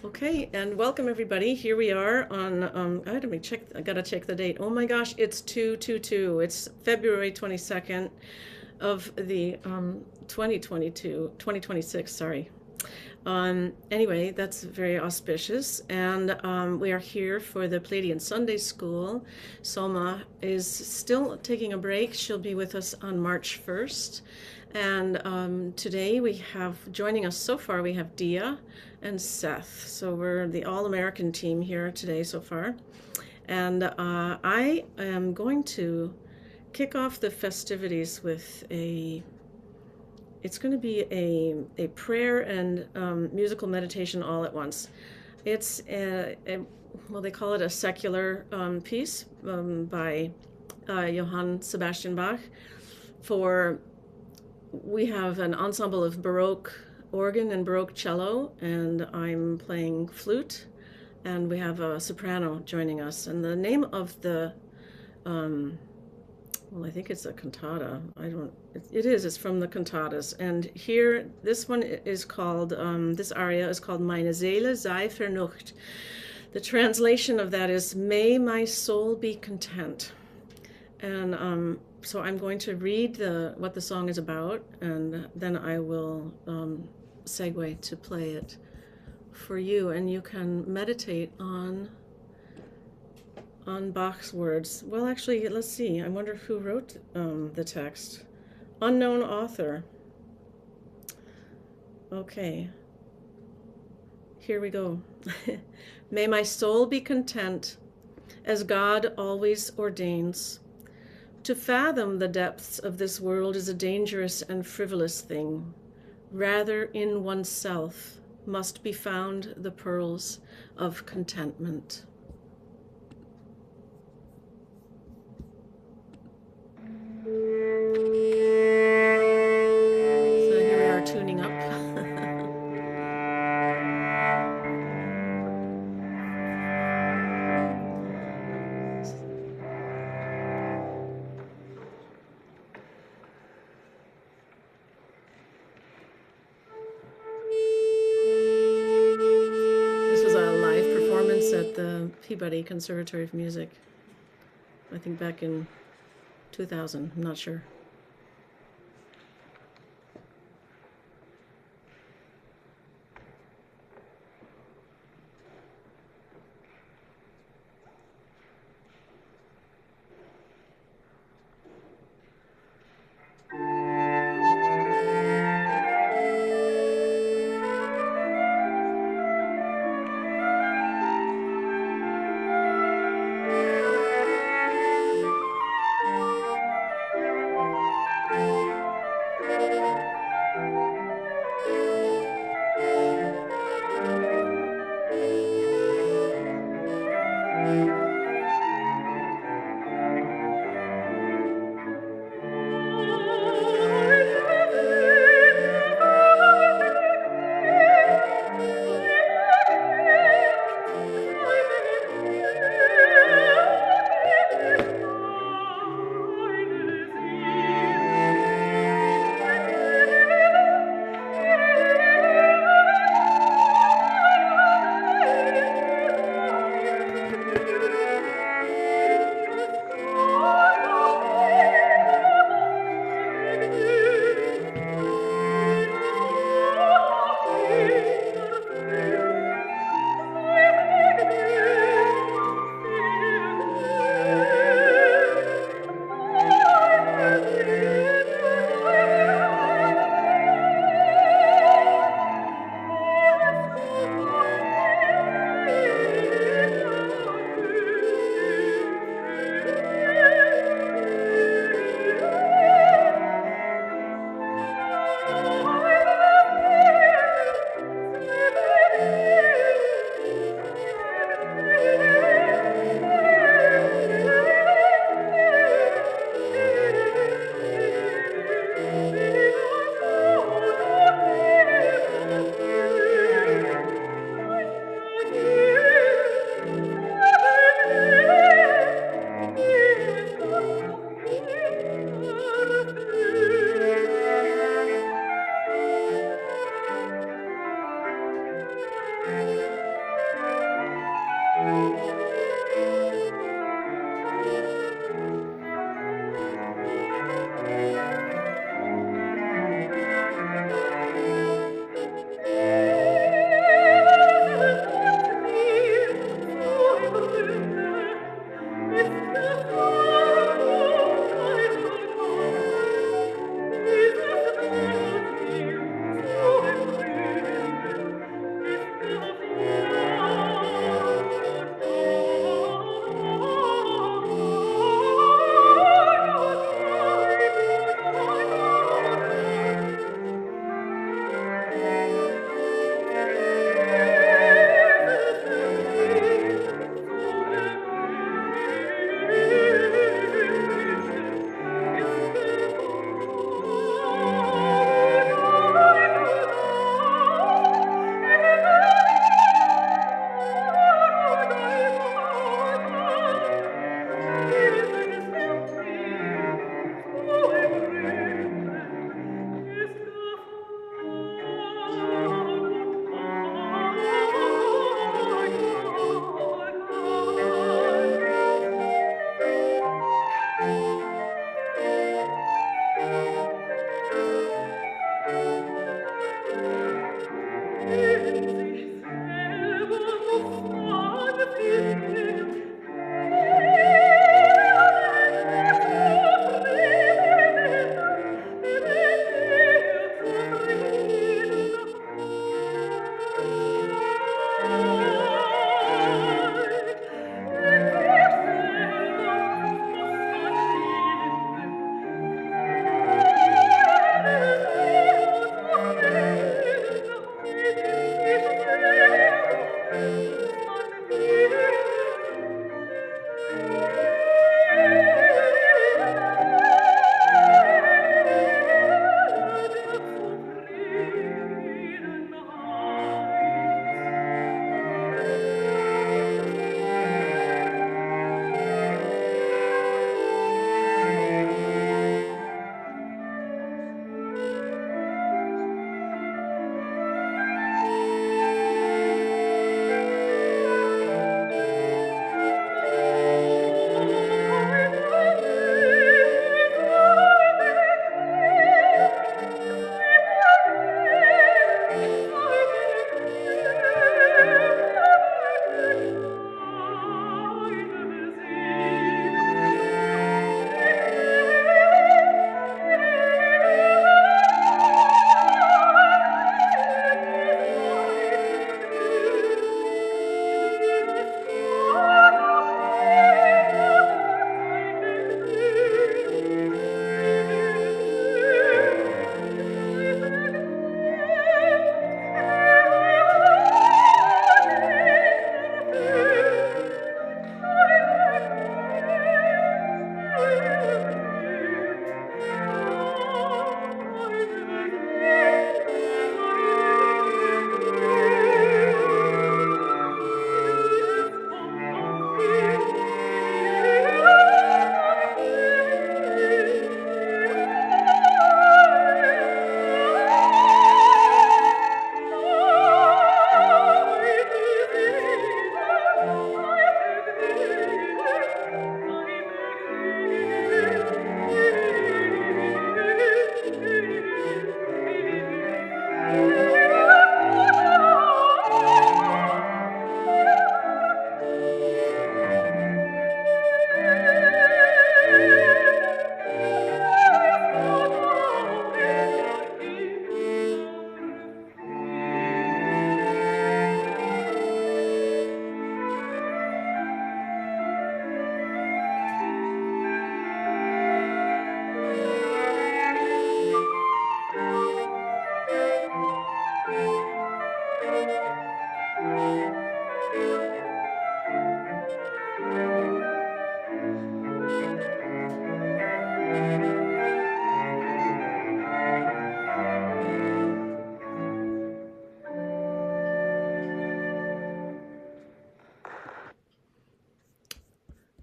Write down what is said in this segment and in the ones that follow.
Okay, and welcome everybody. Here we are on. I gotta check the date. Oh my gosh, it's 222. It's February 22nd of the 2026. Sorry. Anyway, that's very auspicious, and we are here for the Pleiadian Sunday School. Soma is still taking a break. She'll be with us on March 1st. And today we have, joining us so far, we have Dia and Seth. So we're the all-American team here today so far. And I am going to kick off the festivities with it's going to be a prayer and musical meditation all at once. It's well, they call it a secular piece by Johann Sebastian Bach. We have an ensemble of Baroque organ and Baroque cello, and I'm playing flute, and we have a soprano joining us. And the name of the well, I think it's a cantata. It's from the cantatas. And here, this one is called, this aria is called Meine Seele sei vernucht. The translation of that is, May my soul be content. And so I'm going to read what the song is about, and then I will segue to play it for you, and you can meditate on Bach's words. Well, actually, let's see. I wonder who wrote the text. Unknown author. Okay. Here we go. May my soul be content, as God always ordains. To fathom the depths of this world is a dangerous and frivolous thing. Rather, in oneself must be found the pearls of contentment. So here we are tuning up. This was a live performance at the Peabody Conservatory of Music, I think back in 2000, I'm not sure.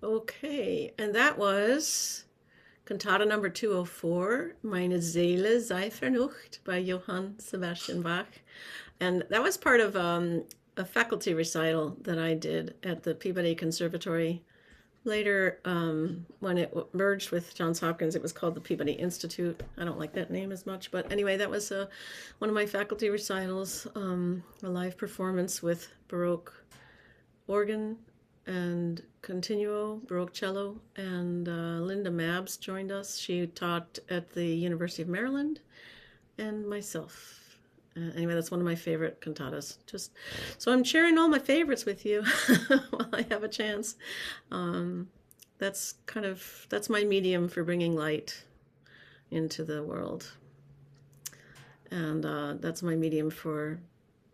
Okay, and that was Cantata number 204, Meine Seele sei vernucht by Johann Sebastian Bach. And that was part of a faculty recital that I did at the Peabody Conservatory. Later, when it merged with Johns Hopkins, it was called the Peabody Institute. I don't like that name as much, but anyway, that was one of my faculty recitals, a live performance with Baroque organ and continuo, Baroque cello, and Linda Mabs joined us. She taught at the University of Maryland, and myself. Anyway, that's one of my favorite cantatas. Just so I'm sharing all my favorites with you while I have a chance. That's my medium for bringing light into the world, and that's my medium for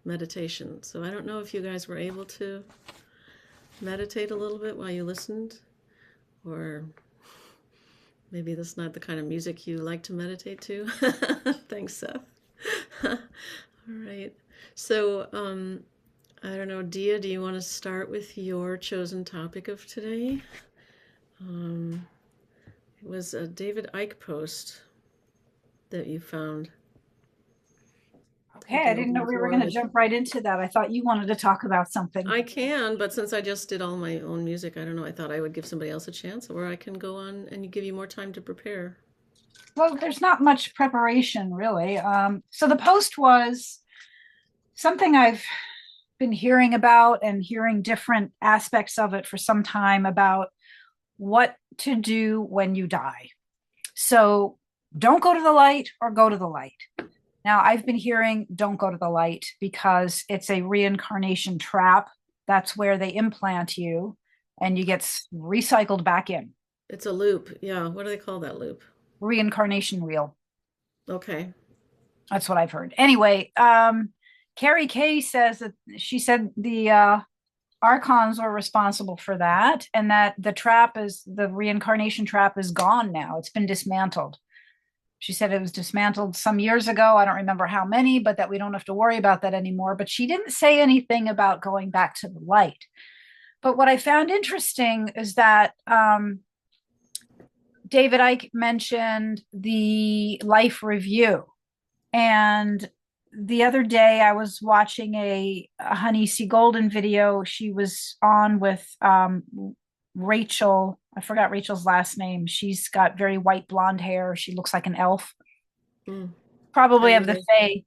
meditation. So I don't know if you guys were able to meditate a little bit while you listened, or maybe that's not the kind of music you like to meditate to. Thanks, Seth. All right. So, I don't know, Dia, do you want to start with your chosen topic of today? It was a David Icke post that you found. Okay, I didn't know we were going to jump right into that. I thought you wanted to talk about something. I can, but since I just did all my own music, I don't know, I thought I would give somebody else a chance, or I can go on and give you more time to prepare. Well, there's not much preparation, really. So the post was something I've been hearing about and hearing different aspects of it for some time about what to do when you die. So don't go to the light or go to the light. Now, I've been hearing don't go to the light because it's a reincarnation trap. That's where they implant you and you get recycled back in. It's a loop. Yeah. What do they call that loop? Reincarnation wheel. Okay. That's what I've heard. Anyway, Carrie Kay says that she said the archons were responsible for that, and that the reincarnation trap is gone now. It's been dismantled. She said it was dismantled some years ago. I don't remember how many, but that we don't have to worry about that anymore. But she didn't say anything about going back to the light. But what I found interesting is that David Icke mentioned the life review. And the other day I was watching a Honey C. Golden video. She was on with Rachel. I forgot Rachel's last name. She's got very white blonde hair. She looks like an elf. Probably of the Fae.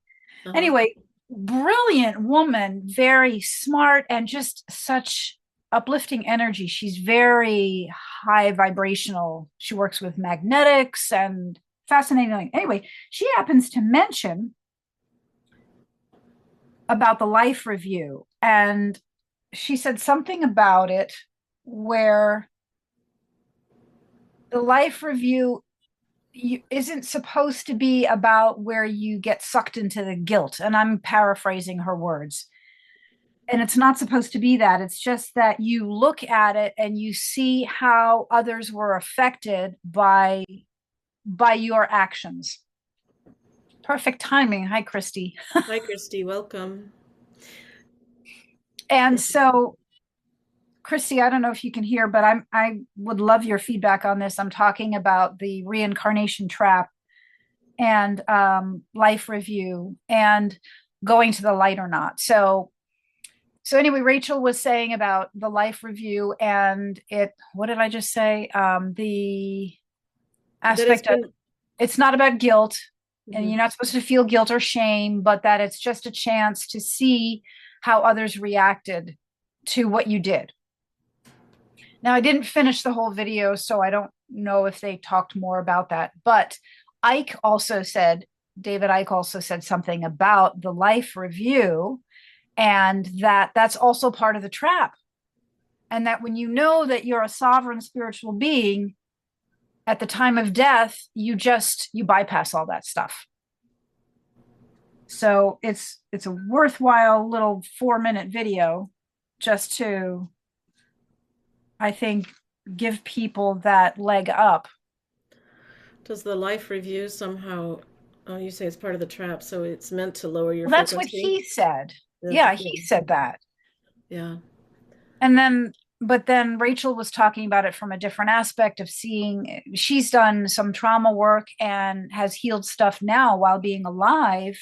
Anyway, brilliant woman, very smart, and just such uplifting energy. She's very high vibrational. She works with magnetics and fascinating. Anyway, she happens to mention about the life review, and she said something about it where the life review isn't supposed to be about where you get sucked into the guilt. And I'm paraphrasing her words. And it's not supposed to be that. It's just that you look at it and you see how others were affected by your actions. Perfect timing. Hi, Christy. Hi, Christy. Welcome. And so, Christy, I don't know if you can hear, but I would love your feedback on this. I'm talking about the reincarnation trap and life review and going to the light or not. So anyway, Rachel was saying about the life review and what did I just say? The aspect of it's not about guilt, and you're not supposed to feel guilt or shame, but that it's just a chance to see how others reacted to what you did. Now, I didn't finish the whole video, so I don't know if they talked more about that. But David Icke also said something about the life review, and that's also part of the trap. And that when you know that you're a sovereign spiritual being, at the time of death, you bypass all that stuff. So it's a worthwhile little 4-minute video just to, I think, give people that leg up. Does the life review somehow, you say it's part of the trap, so it's meant to lower your frequency? That's what he said. He said that. Yeah. But then Rachel was talking about it from a different aspect of seeing, she's done some trauma work and has healed stuff now while being alive.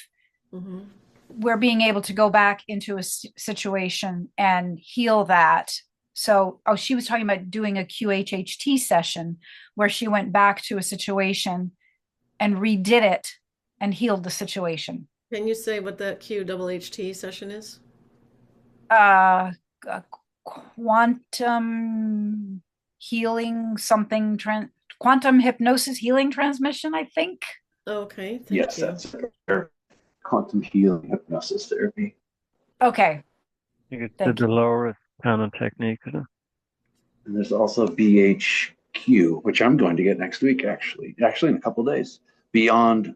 We're being able to go back into a situation and heal that. So, she was talking about doing a QHHT session where she went back to a situation and redid it and healed the situation. Can you say what that QHHT session is? Quantum healing something, quantum hypnosis healing transmission, I think. Okay, thank you. Yes, that's quantum healing hypnosis therapy. Okay. It's the Dolores kind of technique. And there's also BHQ, which I'm going to get next week, actually in a couple of days. Beyond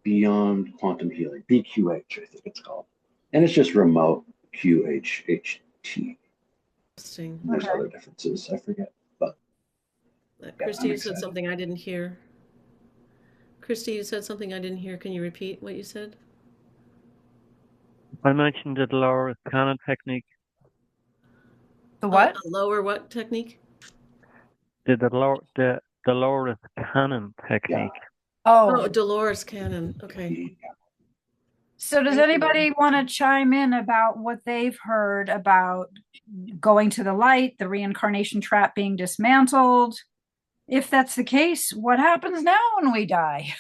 quantum healing, BQH, I think it's called. And it's just remote QHHT. Interesting. There's other differences, I forget. But Christy, you said something I didn't hear. Christy, you said something I didn't hear. Can you repeat what you said? I mentioned the Dolores Cannon technique. The what? The lower what technique? The Dolores Cannon technique. Yeah. Oh, Dolores Cannon. Okay. So does anybody want to chime in about what they've heard about going to the light, the reincarnation trap being dismantled? If that's the case, what happens now when we die?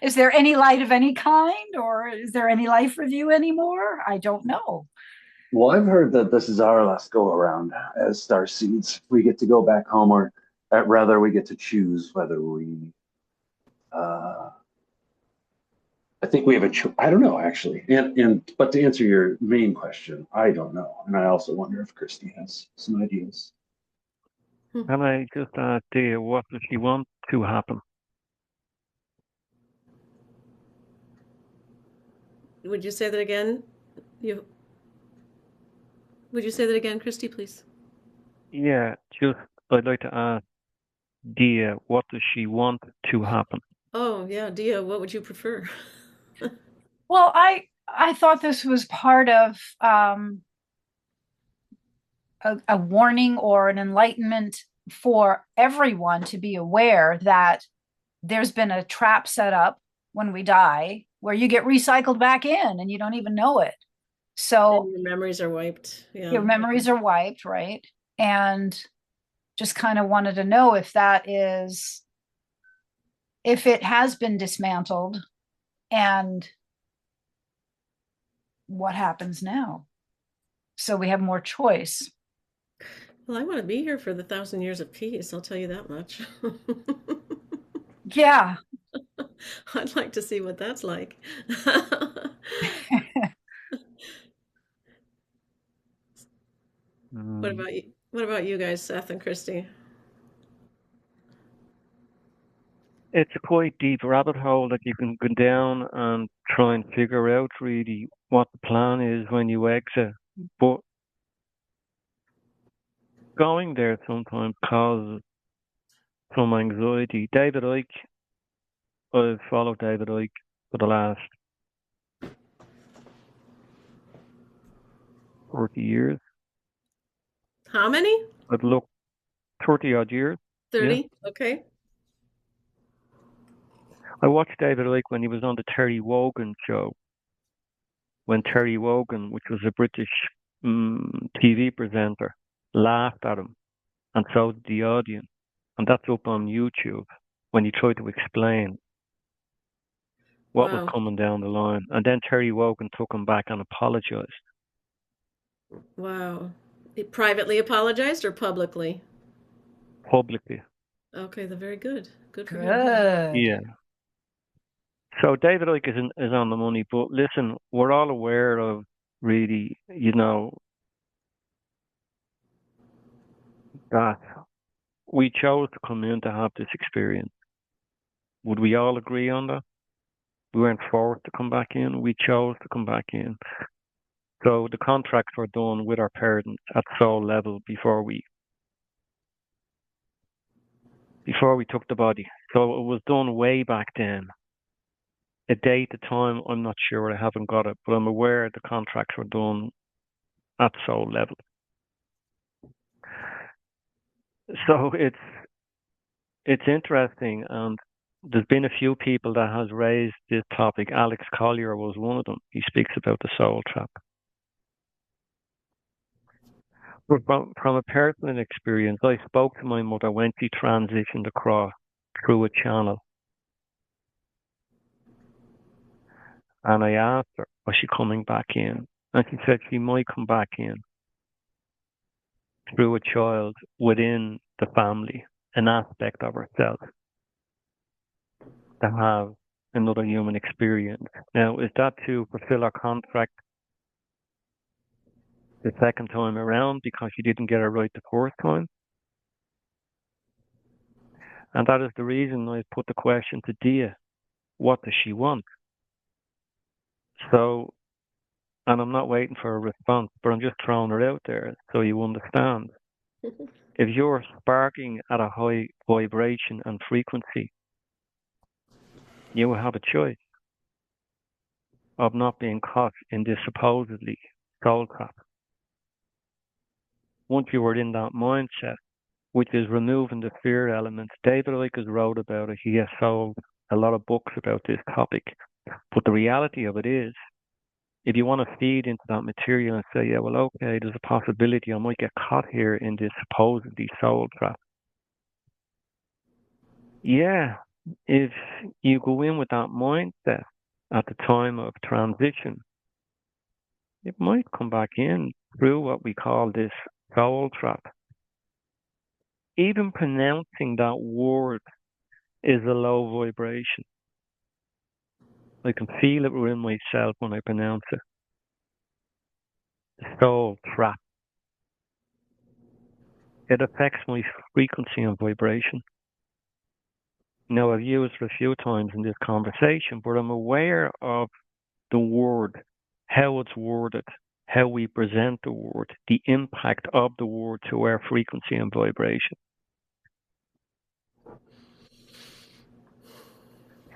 Is there any light of any kind, or is there any life review anymore? I don't know. Well, I've heard that this is our last go around as star seeds. We get to go back home, or rather, we get to choose whether we. I think we have a choice. I don't know, actually. But to answer your main question, I don't know, and I also wonder if Christy has some ideas. Can I just ask Dia, what does she want to happen? Would you say that again? Would you say that again, Christy, please? Yeah, just I'd like to ask Dia, what does she want to happen? Oh, yeah, Dia, what would you prefer? Well, I thought this was part of a warning or an enlightenment for everyone to be aware that there's been a trap set up when we die where you get recycled back in and you don't even know it. So And your memories are wiped. Yeah. your memories are wiped, right? And just kind of wanted to know if it has been dismantled and what happens now. So we have more choice. Well, I want to be here for the 1,000 years of peace. I'll tell you that much. Yeah. I'd like to see what that's like. What about you? What about you guys, Seth and Christy? It's a quite deep rabbit hole that you can go down and try and figure out really what the plan is when you exit. But going there sometimes causes some anxiety. David Icke, I've followed David Icke for the last 40 years. How many? I've looked 30 odd years. 30? Yeah. Okay. I watched David Icke when he was on the Terry Wogan show. When Terry Wogan, which was a British TV presenter, laughed at him, and so did the audience. And that's up on YouTube when he tried to explain what was coming down the line. And then Terry Wogan took him back and apologized. Wow. He privately apologized or publicly? Publicly. Okay, they're very good. Good for him. Yeah. So David Icke is on the money, but listen, we're all aware of really, that we chose to come in to have this experience. Would we all agree on that? We weren't forced to come back in. We chose to come back in. So the contracts were done with our parents at soul level before we took the body. So it was done way back then. A date, a time, I'm not sure. I haven't got it, but I'm aware the contracts were done at soul level. So it's interesting, and there's been a few people that has raised this topic. Alex Collier was one of them. He speaks about the soul trap. But from a personal experience, I spoke to my mother when she transitioned across through a channel. And I asked her, was she coming back in? And she said she might come back in through a child within the family, an aspect of herself, to have another human experience. Now, is that to fulfill our contract the second time around because she didn't get it right the first time? And that is the reason I put the question to Dia. What does she want? So, and I'm not waiting for a response, but I'm just throwing her out there so you understand. If you're sparking at a high vibration and frequency, you will have a choice of not being caught in this supposedly soul trap. Once you were in that mindset, which is removing the fear elements, David Icke has wrote about it. He has sold a lot of books about this topic. But the reality of it is, if you want to feed into that material and say, yeah, well, okay, there's a possibility I might get caught here in this supposedly soul trap. Yeah, if you go in with that mindset at the time of transition, it might come back in through what we call this soul trap. Even pronouncing that word is a low vibration. I can feel it within myself when I pronounce it. The soul trap. It affects my frequency and vibration. Now, I've used it a few times in this conversation, but I'm aware of the word, how it's worded, how we present the word, the impact of the word to our frequency and vibration.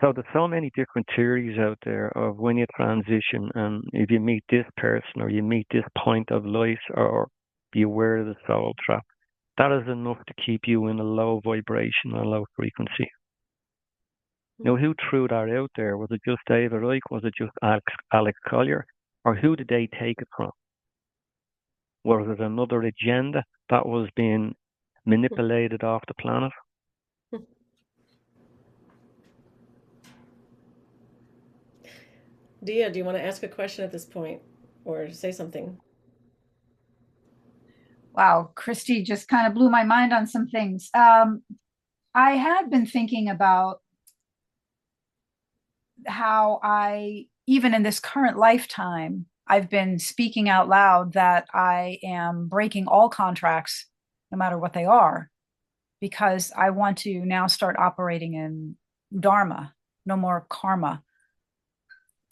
So there's so many different theories out there of when you transition and if you meet this person or you meet this point of life or be aware of the soul trap. That is enough to keep you in a low vibration and low frequency. Now, who threw that out there? Was it just David Icke? Was it just Alex Collier? Or who did they take it from? Was it another agenda that was being manipulated off the planet? Dia, do you want to ask a question at this point or say something? Wow, Christy just kind of blew my mind on some things. I had been thinking about how even in this current lifetime, I've been speaking out loud that I am breaking all contracts, no matter what they are, because I want to now start operating in Dharma, no more karma.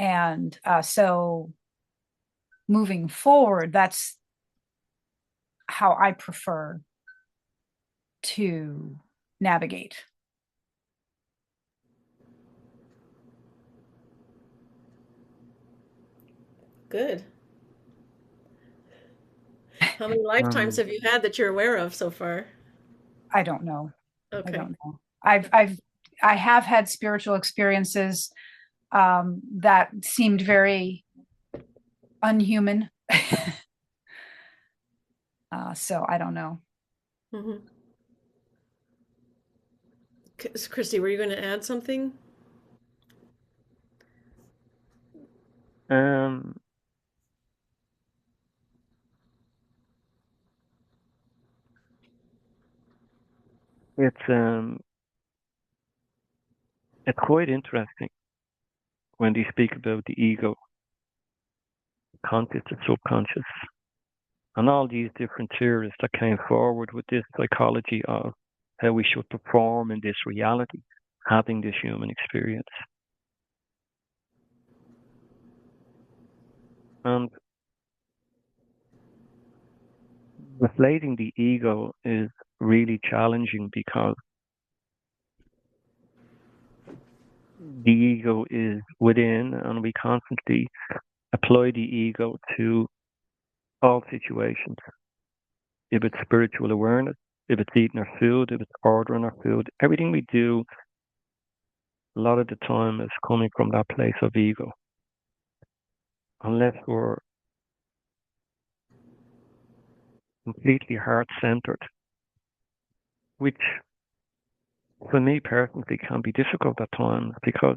And so moving forward, that's how I prefer to navigate. Good. How many lifetimes have you had that you're aware of so far? I don't know. Okay. I don't know. I have had spiritual experiences that seemed very unhuman. So I don't know. Mm-hmm. Christy, were you going to add something? It's quite interesting when they speak about the ego, conscious and subconscious, and all these different theories that came forward with this psychology of how we should perform in this reality, having this human experience. And deflating the ego is really challenging because the ego is within and we constantly apply the ego to all situations. If it's spiritual awareness, if it's eating our food, if it's ordering our food, everything we do a lot of the time is coming from that place of ego. Unless we're completely heart-centered, which for me personally can be difficult at times because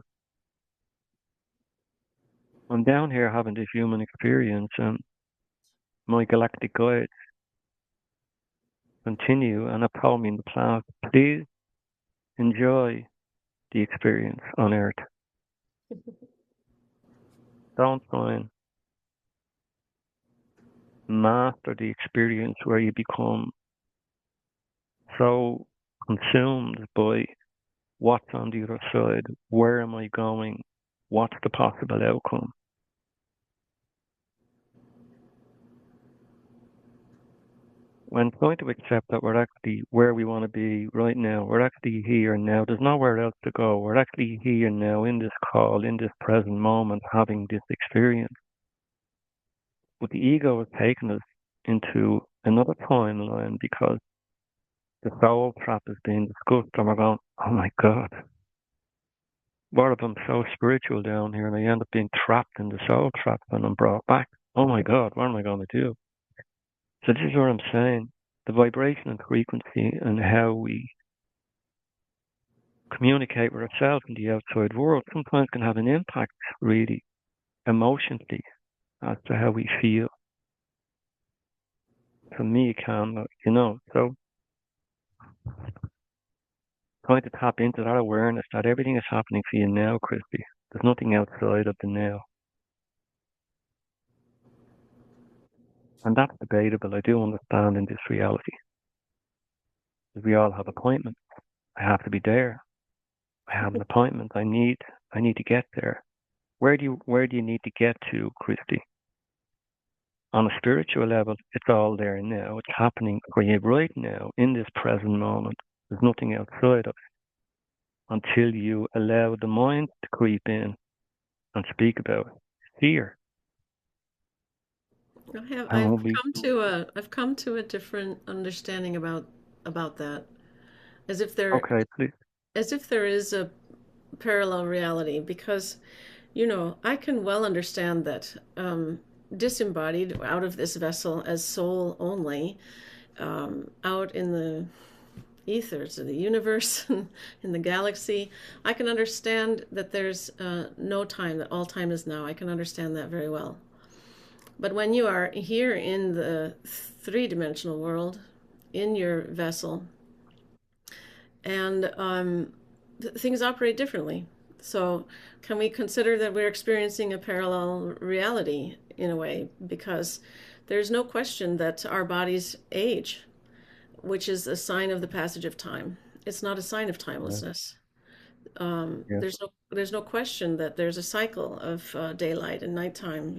I'm down here having this human experience and my galactic guides continue and have told me in the past, please enjoy the experience on Earth. Don't try and master the experience where you become so consumed by what's on the other side, where am I going, what's the possible outcome. When trying to accept that we're actually where we want to be right now, we're actually here now, there's nowhere else to go, we're actually here now in this call, in this present moment, having this experience. But the ego has taken us into another timeline because the soul trap is being discussed and we're going, oh my God, what if I'm so spiritual down here and I end up being trapped in the soul trap and I'm brought back? Oh my God, what am I going to do? So this is what I'm saying. The vibration and frequency and how we communicate with ourselves in the outside world sometimes can have an impact, really, emotionally, as to how we feel. For me, it can, so trying to tap into that awareness that everything is happening for you now, Christy. There's nothing outside of the now. And that's debatable, I do understand in this reality. We all have appointments. I have to be there. I have an appointment. I need to get there. Where do you need to get to, Christy? On a spiritual level, it's all there now. It's happening for you right now, in this present moment. There's nothing outside of it until you allow the mind to creep in and speak about fear. I've come to a different understanding about that, as if there Okay, please. as if there is a parallel reality, because I can well understand that disembodied out of this vessel as soul only, out in the ethers of the universe and in the galaxy, I can understand that there's no time, that all time is now. I can understand that very well. But when you are here in the three-dimensional world, in your vessel, and things operate differently. So, can we consider that we're experiencing a parallel reality in a way? Because there's no question that our bodies age, which is a sign of the passage of time. It's not a sign of timelessness. Yeah. There's no question that there's a cycle of daylight and nighttime.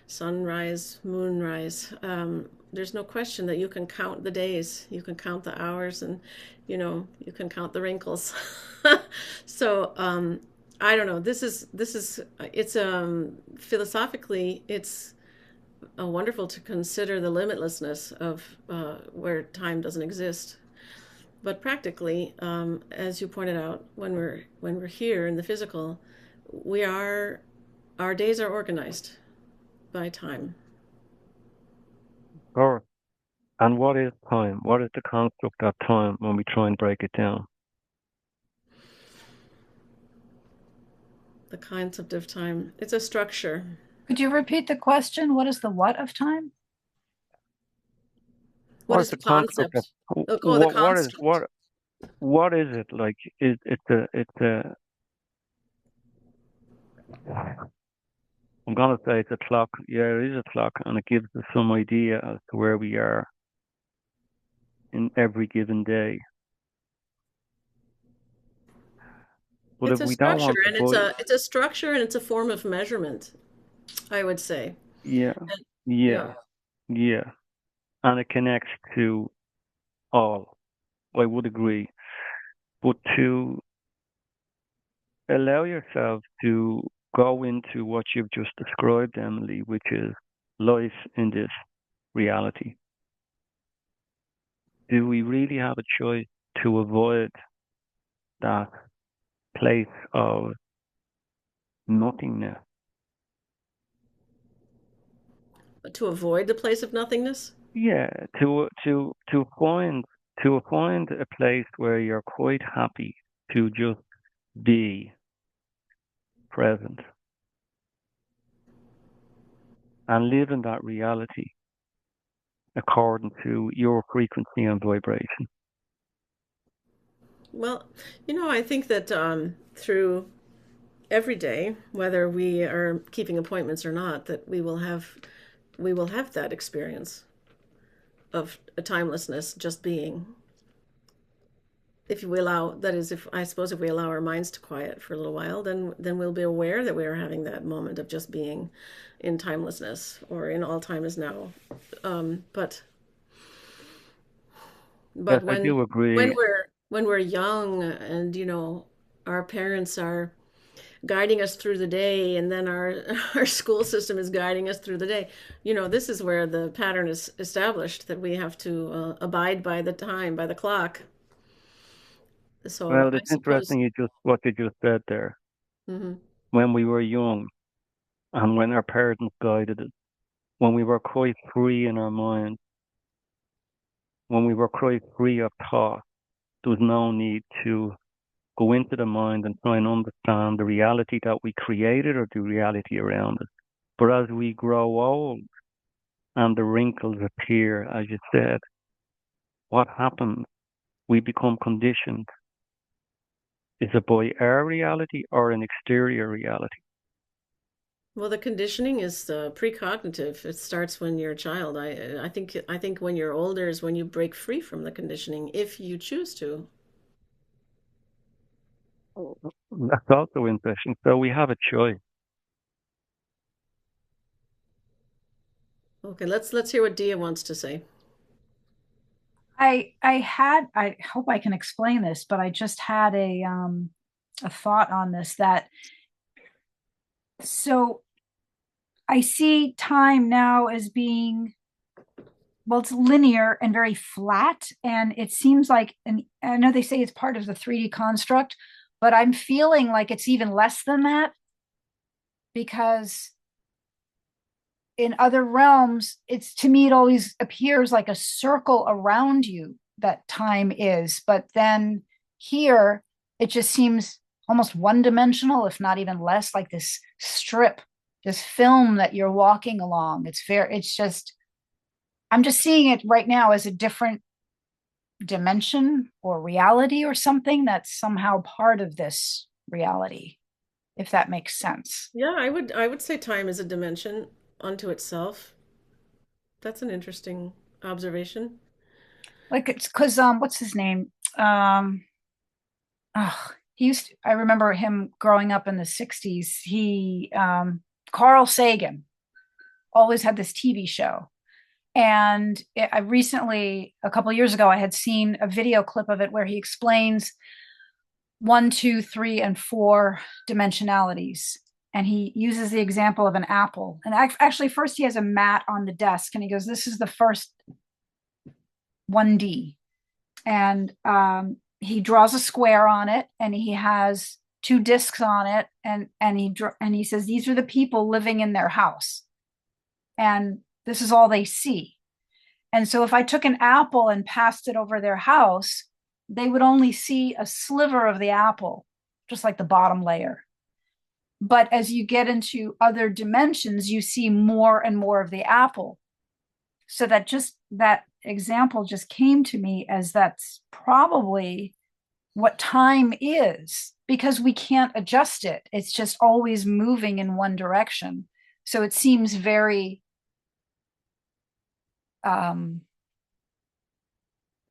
Sunrise, moonrise. There's no question that you can count the days, you can count the hours, and you can count the wrinkles. So I don't know. It's philosophically, it's wonderful to consider the limitlessness of where time doesn't exist. But practically, as you pointed out, when we're here in the physical, our days are organized by time. Or, and what is time? What is the construct of time when we try and break it down? The concept of time. It's a structure. Could you repeat the question? What is the what of time? What What is is the the construct of concept? Oh, the construct. what is it like? I'm gonna say it's a clock. Yeah, it is a clock, and it gives us some idea as to where we are in every given day. But It's if a we don't structure, want to and buy, it's a structure, and it's a form of measurement, I would say. yeah, And, yeah, yeah. yeah, and it connects to all. I would agree, but to allow yourself to go into what you've just described, Emily, which is life in this reality. Do we really have a choice to avoid that place of nothingness? To avoid the place of nothingness. Yeah, to find a place where you're quite happy to just be present and live in that reality according to your frequency and vibration. Well, I think that through every day, whether we are keeping appointments or not, that we will have that experience of a timelessness, just being. If we allow, that is, if I suppose if we allow our minds to quiet for a little while, then we'll be aware that we are having that moment of just being in timelessness, or in all time is now. But Yes, I when do when agree. we're young, and our parents are guiding us through the day, and then our our school system is guiding us through the day, this is where the pattern is established, that we have to abide by the time, by the clock. So Well, I it's suppose. interesting what you just said there. Mhm. When we were young and when our parents guided us, when we were quite free in our mind, when we were quite free of thought, there was no need to go into the mind and try and understand the reality that we created or the reality around us. But as we grow old and the wrinkles appear, as you said, what happens? We become conditioned. Is it by our reality or an exterior reality? Well, the conditioning is precognitive. It starts when you're a child. I think when you're older is when you break free from the conditioning, if you choose to. That's also interesting. So we have a choice. Okay, let's hear what Dia wants to say. I hope I can explain this, but I just had a thought on this that so I see time now as being, well, it's linear and very flat. And it seems like, and I know they say it's part of the 3D construct, but I'm feeling like it's even less than that, because in other realms, it's, to me, it always appears like a circle around you that time is. But then here, it just seems almost one dimensional, if not even less, like this strip, this film that you're walking along. It's just, I'm just seeing it right now as a different dimension or reality or something that's somehow part of this reality, if that makes sense. Yeah, I would say time is a dimension unto itself. That's an interesting observation. Like, it's because what's his name? He used to, I remember him growing up in the 60s. Carl Sagan always had this TV show. And I recently, a couple of years ago, I had seen a video clip of it where he explains 1, 2, 3, and 4 dimensionalities. And he uses the example of an apple. And actually, first he has a mat on the desk and he goes, "This is the first 1D." And he draws a square on it and he has 2 discs on it. And he says, "These are the people living in their house. And this is all they see." And so if I took an apple and passed it over their house, they would only see a sliver of the apple, just like the bottom layer. But as you get into other dimensions, you see more and more of the apple. So that example just came to me as that's probably what time is, because we can't adjust it. It's just always moving in one direction. So it seems very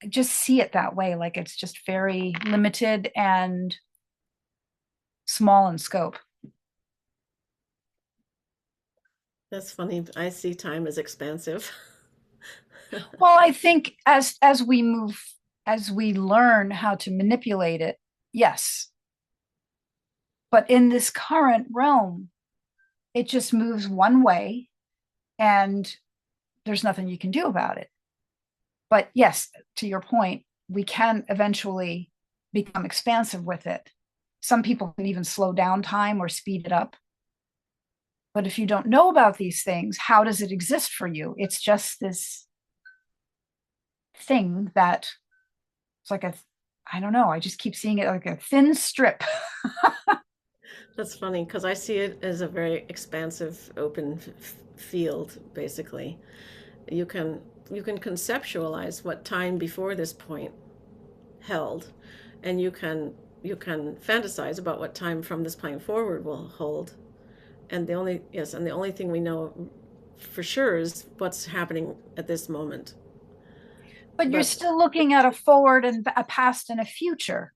just see it that way, like it's just very limited and small in scope. That's funny. I see time as expansive. Well, I think as we move, as we learn how to manipulate it, yes. But in this current realm, it just moves one way and there's nothing you can do about it. But yes, to your point, we can eventually become expansive with it. Some people can even slow down time or speed it up. But if you don't know about these things, how does it exist for you? It's just this thing that it's like I don't know, I just keep seeing it like a thin strip. That's funny because I see it as a very expansive, open field, basically. You can conceptualize what time before this point held, and you can fantasize about what time from this point forward will hold. And the only thing we know for sure is what's happening at this moment. But you're But still looking at a forward and a past and a future.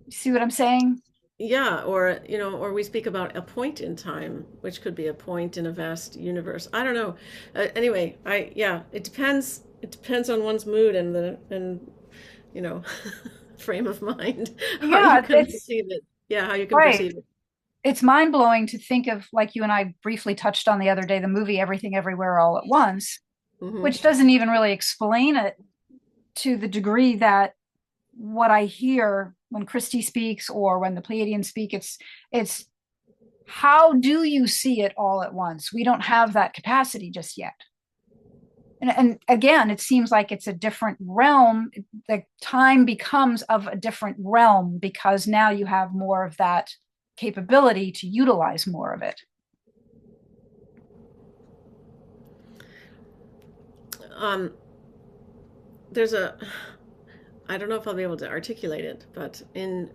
You see what I'm saying? yeah, or we speak about a point in time, which could be a point in a vast universe. I don't know. Anyway, yeah, it depends. It depends on one's mood and you know frame of mind, how you Yeah, can it's perceive it. Yeah, how you can right. perceive it. It's mind blowing to think of, like you and I briefly touched on the other day, the movie Everything Everywhere All at Once, Hmm. which doesn't even really explain it to the degree that what I hear when Christy speaks or when the Pleiadians speak, it's how do you see it all at once? We don't have that capacity just yet. And again, it seems like it's a different realm. The time becomes of a different realm because now you have more of that capability to utilize more of it. Um, there's a, I don't know if I'll be able to articulate it, but in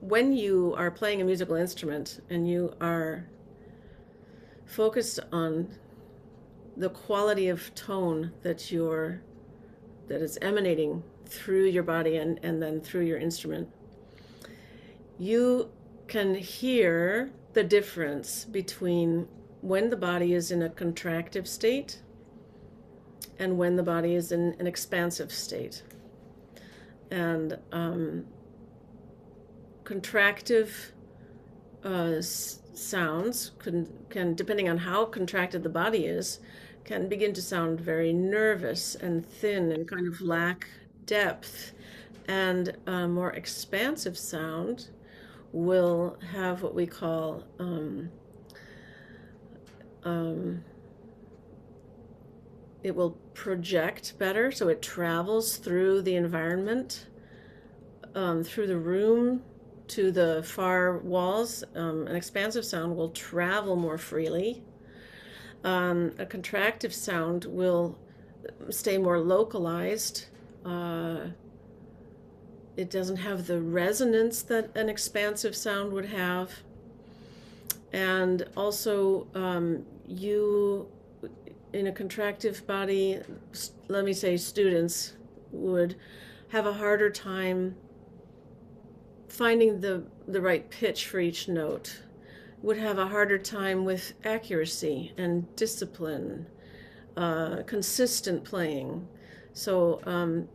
when you are playing a musical instrument and you are focused on the quality of tone that is emanating through your body and then through your instrument, you can hear the difference between when the body is in a contractive state and when the body is in an expansive state. And contractive sounds can, depending on how contracted the body is, can begin to sound very nervous and thin and kind of lack depth. And a more expansive sound will have what we call it will project better, so it travels through the environment, through the room to the far walls. An expansive sound will travel more freely. A contractive sound will stay more localized. It doesn't have the resonance that an expansive sound would have. And also, you, in a contractive body, let me say students would have a harder time finding the right pitch for each note, would have a harder time with accuracy and discipline, consistent playing. So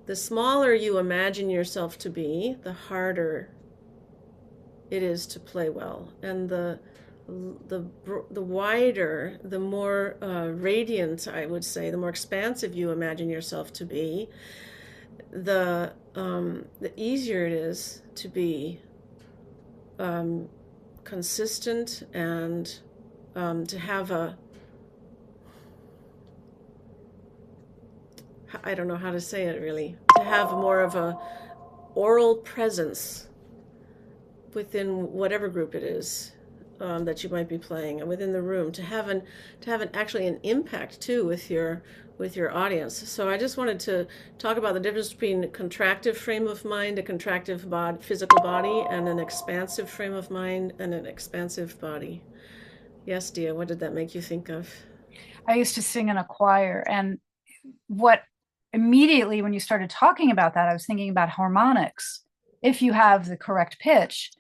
the smaller you imagine yourself to be, the harder it is to play well. And the wider, the more radiant, I would say, the more expansive you imagine yourself to be, the easier it is to be consistent and to have a, I don't know how to say it really, to have more of a oral presence within whatever group it is that you might be playing, and within the room, to have an actually an impact too with your audience. So I just wanted to talk about the difference between a contractive frame of mind, a contractive physical body, and an expansive frame of mind and an expansive body. Yes, Dia, what did that make you think of? I used to sing in a choir, and what immediately when you started talking about that, I was thinking about harmonics. If you have the correct pitch,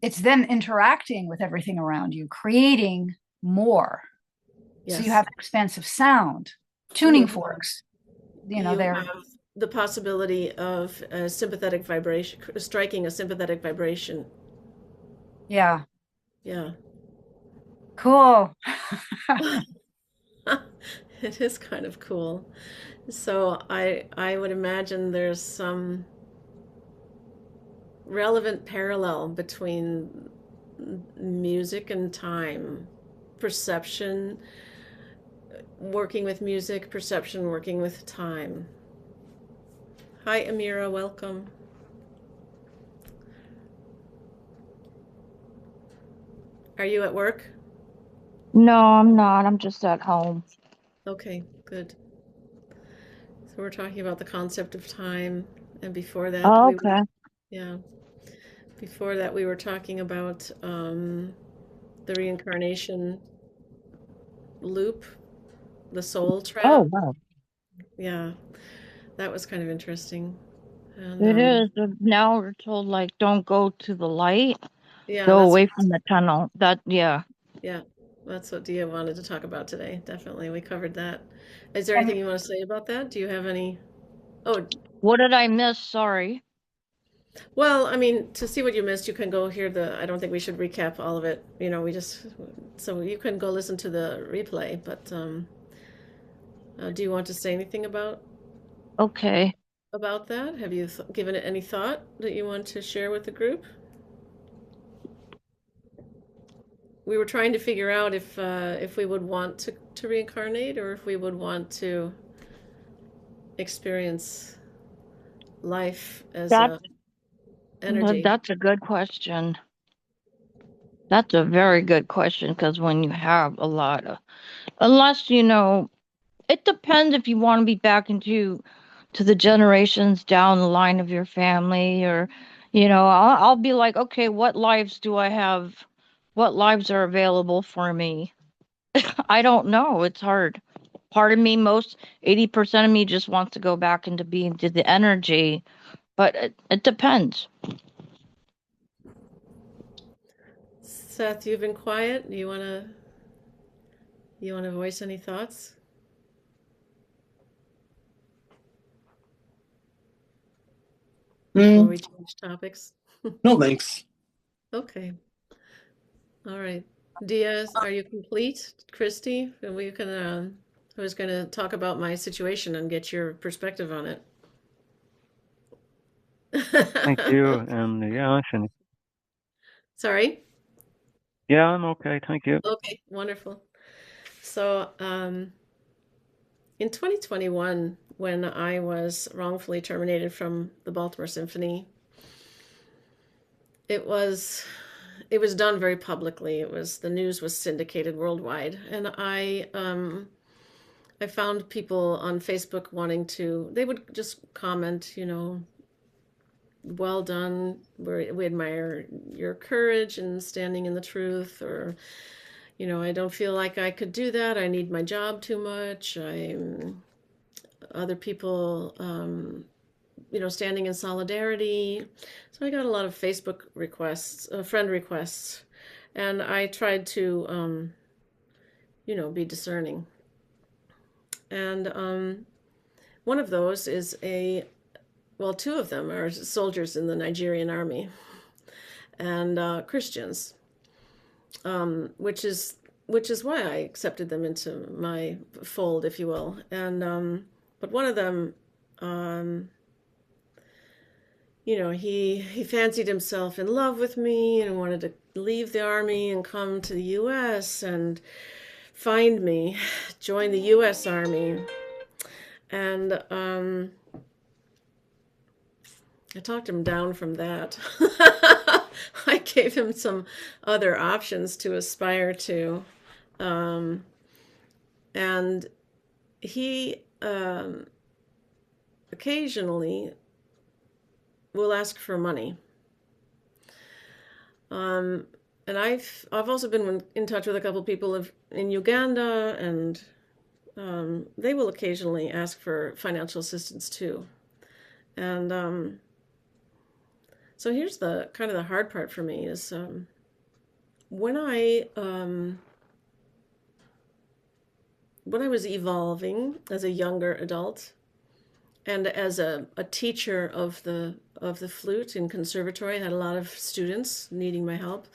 it's then interacting with everything around you, creating more. Yes. So you have expansive sound, tuning forks, they're have the possibility of a sympathetic vibration, striking a sympathetic vibration. Yeah. Yeah. Cool. It is kind of cool. So I would imagine there's some relevant parallel between music and time, perception working with music, perception working with time. Hi, Amira, welcome. Are you at work? No, I'm not. I'm just at home. Okay, good. So we're talking about the concept of time, and before that, Oh, okay. yeah, before that we were talking about the reincarnation loop, the soul trap. Oh, wow. Yeah, that was kind of interesting. And It is. Now we're told, like, don't go to the light, yeah, go that's away from the tunnel. Yeah. yeah, that's what Dia wanted to talk about today. Definitely, we covered that. Is there And anything you want to say about that? Do you have any? Oh, What did I miss? Sorry. well, I mean, to see what you missed, you can go hear I don't think we should recap all of it. We just, so you can go listen to the replay. But do you want to say anything Okay. about that? Have you given it any thought that you want to share with the group? we were trying to figure out if we would want to reincarnate or if we would want to experience life as That's a energy. that's a good question. That's a very good question because when you have a lot of, unless you know, it depends if you want to be back into to the generations down the line of your family, or I'll be like, okay, what lives do I have? What lives are available for me? I don't know. It's hard. Part of me, most 80% of me just wants to go back into being to the energy, but it depends. Seth, you've been quiet. You wanna voice any thoughts before Mm, we change topics? no, thanks. Okay. All right. Diaz, are you complete? Christy, and we can. I was going to talk about my situation and get your perspective on Thank you. it. And yeah, I finished. Sorry. Yeah, I'm okay. Thank you. Okay, wonderful. So, in 2021, when I was wrongfully terminated from the Baltimore Symphony, it was it was done very publicly. The news was syndicated worldwide, and I found people on Facebook they would just comment, well done. We admire your courage and standing in the truth, or, I don't feel like I could do that. I need my job too much. Other people, standing in solidarity. So I got a lot of Facebook requests, friend requests, and I tried to, be discerning. And one of those is two of them are soldiers in the Nigerian army and Christians, which is why I accepted them into my fold, if you will. And but one of them, he fancied himself in love with me and wanted to leave the army and come to the U.S. and find me, join the U.S. Army. And I talked him down from that. I gave him some other options to aspire to. Um, and he occasionally will ask for money. And I've also been in touch with a couple people in Uganda, and they will occasionally ask for financial assistance too. And so here's the kind of the hard part for me is when I was evolving as a younger adult and as a teacher of the flute in conservatory, I had a lot of students needing my help.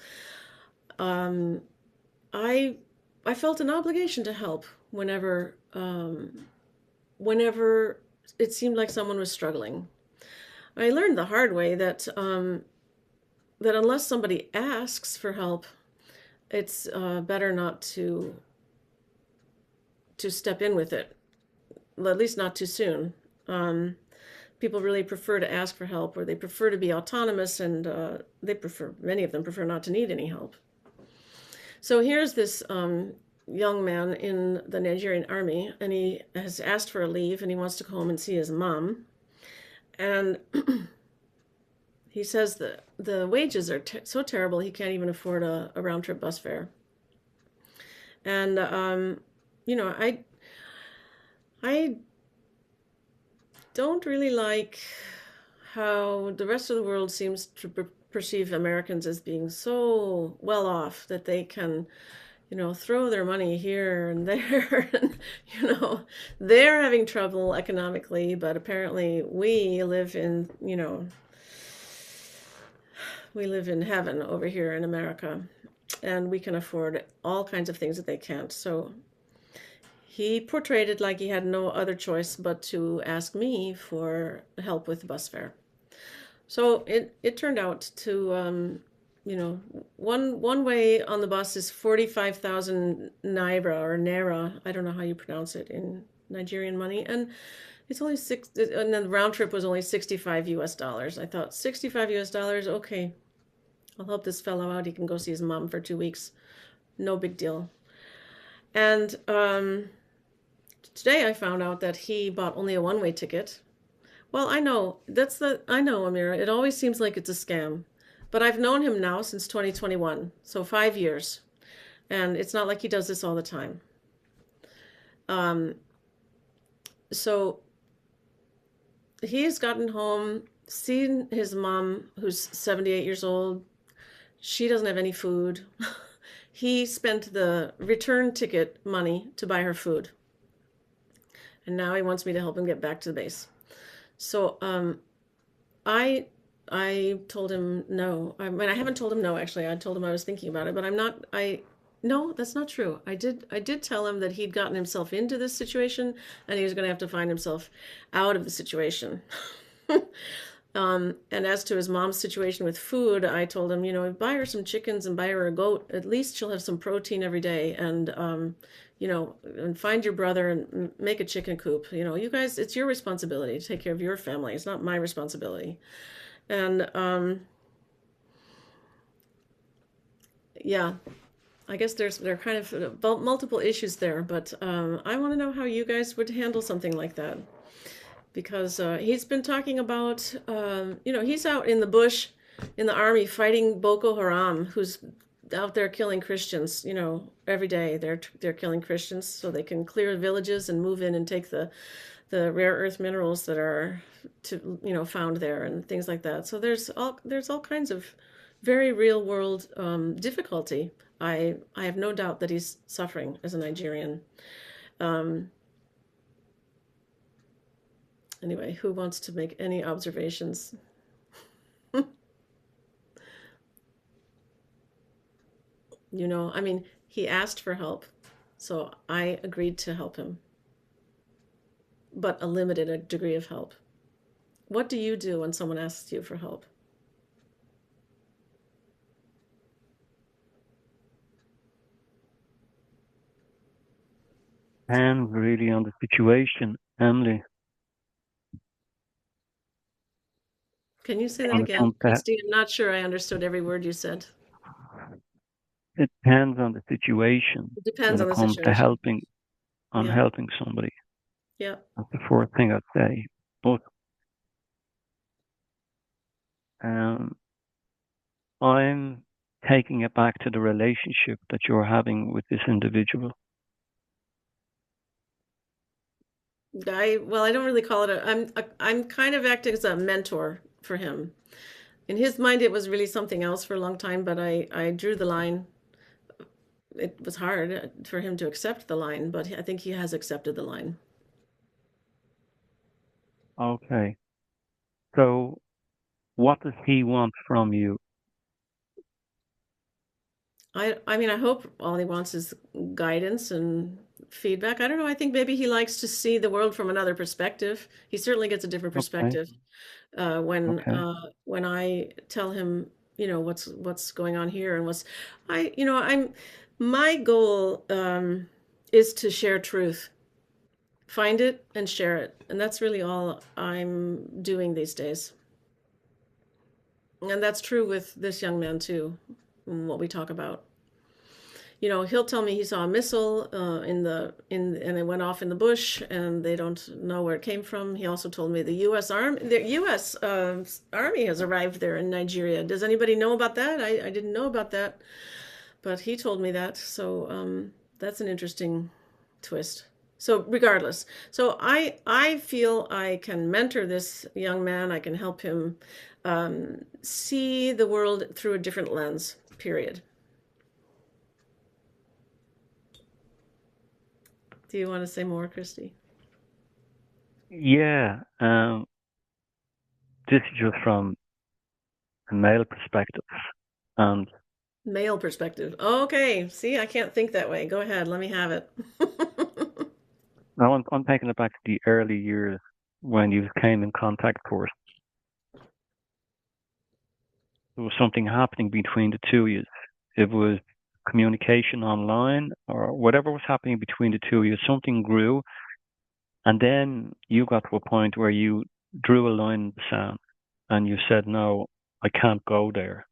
I felt an obligation to help whenever it seemed like someone was struggling. I learned the hard way that unless somebody asks for help, it's better not to step in with it, at least not too soon. People really prefer to ask for help, or they prefer to be autonomous, and many of them prefer not to need any help. So here's this young man in the Nigerian army, and he has asked for a leave, and he wants to go home and see his mom. And he says that the wages are so terrible he can't even afford a round-trip bus fare. And I don't really like how the rest of the world seems to perceive Americans as being so well off that they can, throw their money here and there. And, they're having trouble economically, but apparently we live in heaven over here in America, and we can afford all kinds of things that they can't. So he portrayed it like he had no other choice but to ask me for help with the bus fare. So it turned out to one way on the bus is 45,000 naira or naira. I don't know how you pronounce it in Nigerian money, and it's only six. And then the round trip was only 65 US dollars. I thought 65 US dollars. Okay, I'll help this fellow out. He can go see his mom for 2 weeks. No big deal. And today I found out that he bought only a one-way ticket. Well, I know, Amira. It always seems like it's a scam. But I've known him now since 2021, so 5 years. And it's not like he does this all the time. Um, so he's gotten home, seen his mom, who's 78 years old. She doesn't have any food. He spent the return ticket money to buy her food. And now he wants me to help him get back to the base. So I I told him no. I mean, I haven't told him no, actually. I told him I was thinking about it, but I'm not, no, that's not true. I did tell him that he'd gotten himself into this situation and he was going to have to find himself out of the situation. And as to his mom's situation with food, I told him, buy her some chickens and buy her a goat. At least she'll have some protein every day. And find your brother and make a chicken coop. You guys, it's your responsibility to take care of your family. It's not my responsibility. And yeah, I guess there are kind of multiple issues there, but I want to know how you guys would handle something like that. Because he's been talking about, he's out in the bush, in the army, fighting Boko Haram, who's out there killing Christians. Every day they're killing Christians so they can clear villages and move in and take the rare earth minerals that are found there and things like that. So there's all kinds of very real world difficulty. I have no doubt that he's suffering as a Nigerian. Anyway, who wants to make any observations? I mean, he asked for help, so I agreed to help him, but a limited degree of help. What do you do when someone asks you for help? And really on the situation, Emily. Can you say that again, Christy? I'm not sure I understood every word you said. It depends on the situation. It depends on the situation. When it comes to helping somebody. Yeah. That's the fourth thing I'd say. But I'm taking it back to the relationship that you're having with this individual. I don't really call it I'm kind of acting as a mentor for him. In his mind, it was really something else for a long time, but I drew the line. It was hard for him to accept the line, but I think he has accepted the line. Okay. So what does he want from you? I mean, I hope all he wants is guidance and feedback. I don't know. I think maybe he likes to see the world from another perspective. He certainly gets a different perspective when I tell him, what's going on here and my goal is to share truth, find it and share it, and that's really all I'm doing these days. And that's true with this young man too, what we talk about. He'll tell me he saw a missile and it went off in the bush, and they don't know where it came from. He also told me the U.S. Army has arrived there in Nigeria. Does anybody know about that? I didn't know about that, but he told me that. So that's an interesting twist. So regardless, so I feel I can mentor this young man. I can help him see the world through a different lens. Period. Do you want to say more, Christy? Yeah. This is just from a male perspective. And male perspective. Okay. See, I can't think that way. Go ahead. Let me have it. Now I'm taking it back to the early years when you came in contact first. there was something happening between the two of you. It was communication online or whatever was happening between the two of you. Something grew, and then you got to a point where you drew a line in the sand and you said, "No, I can't go there."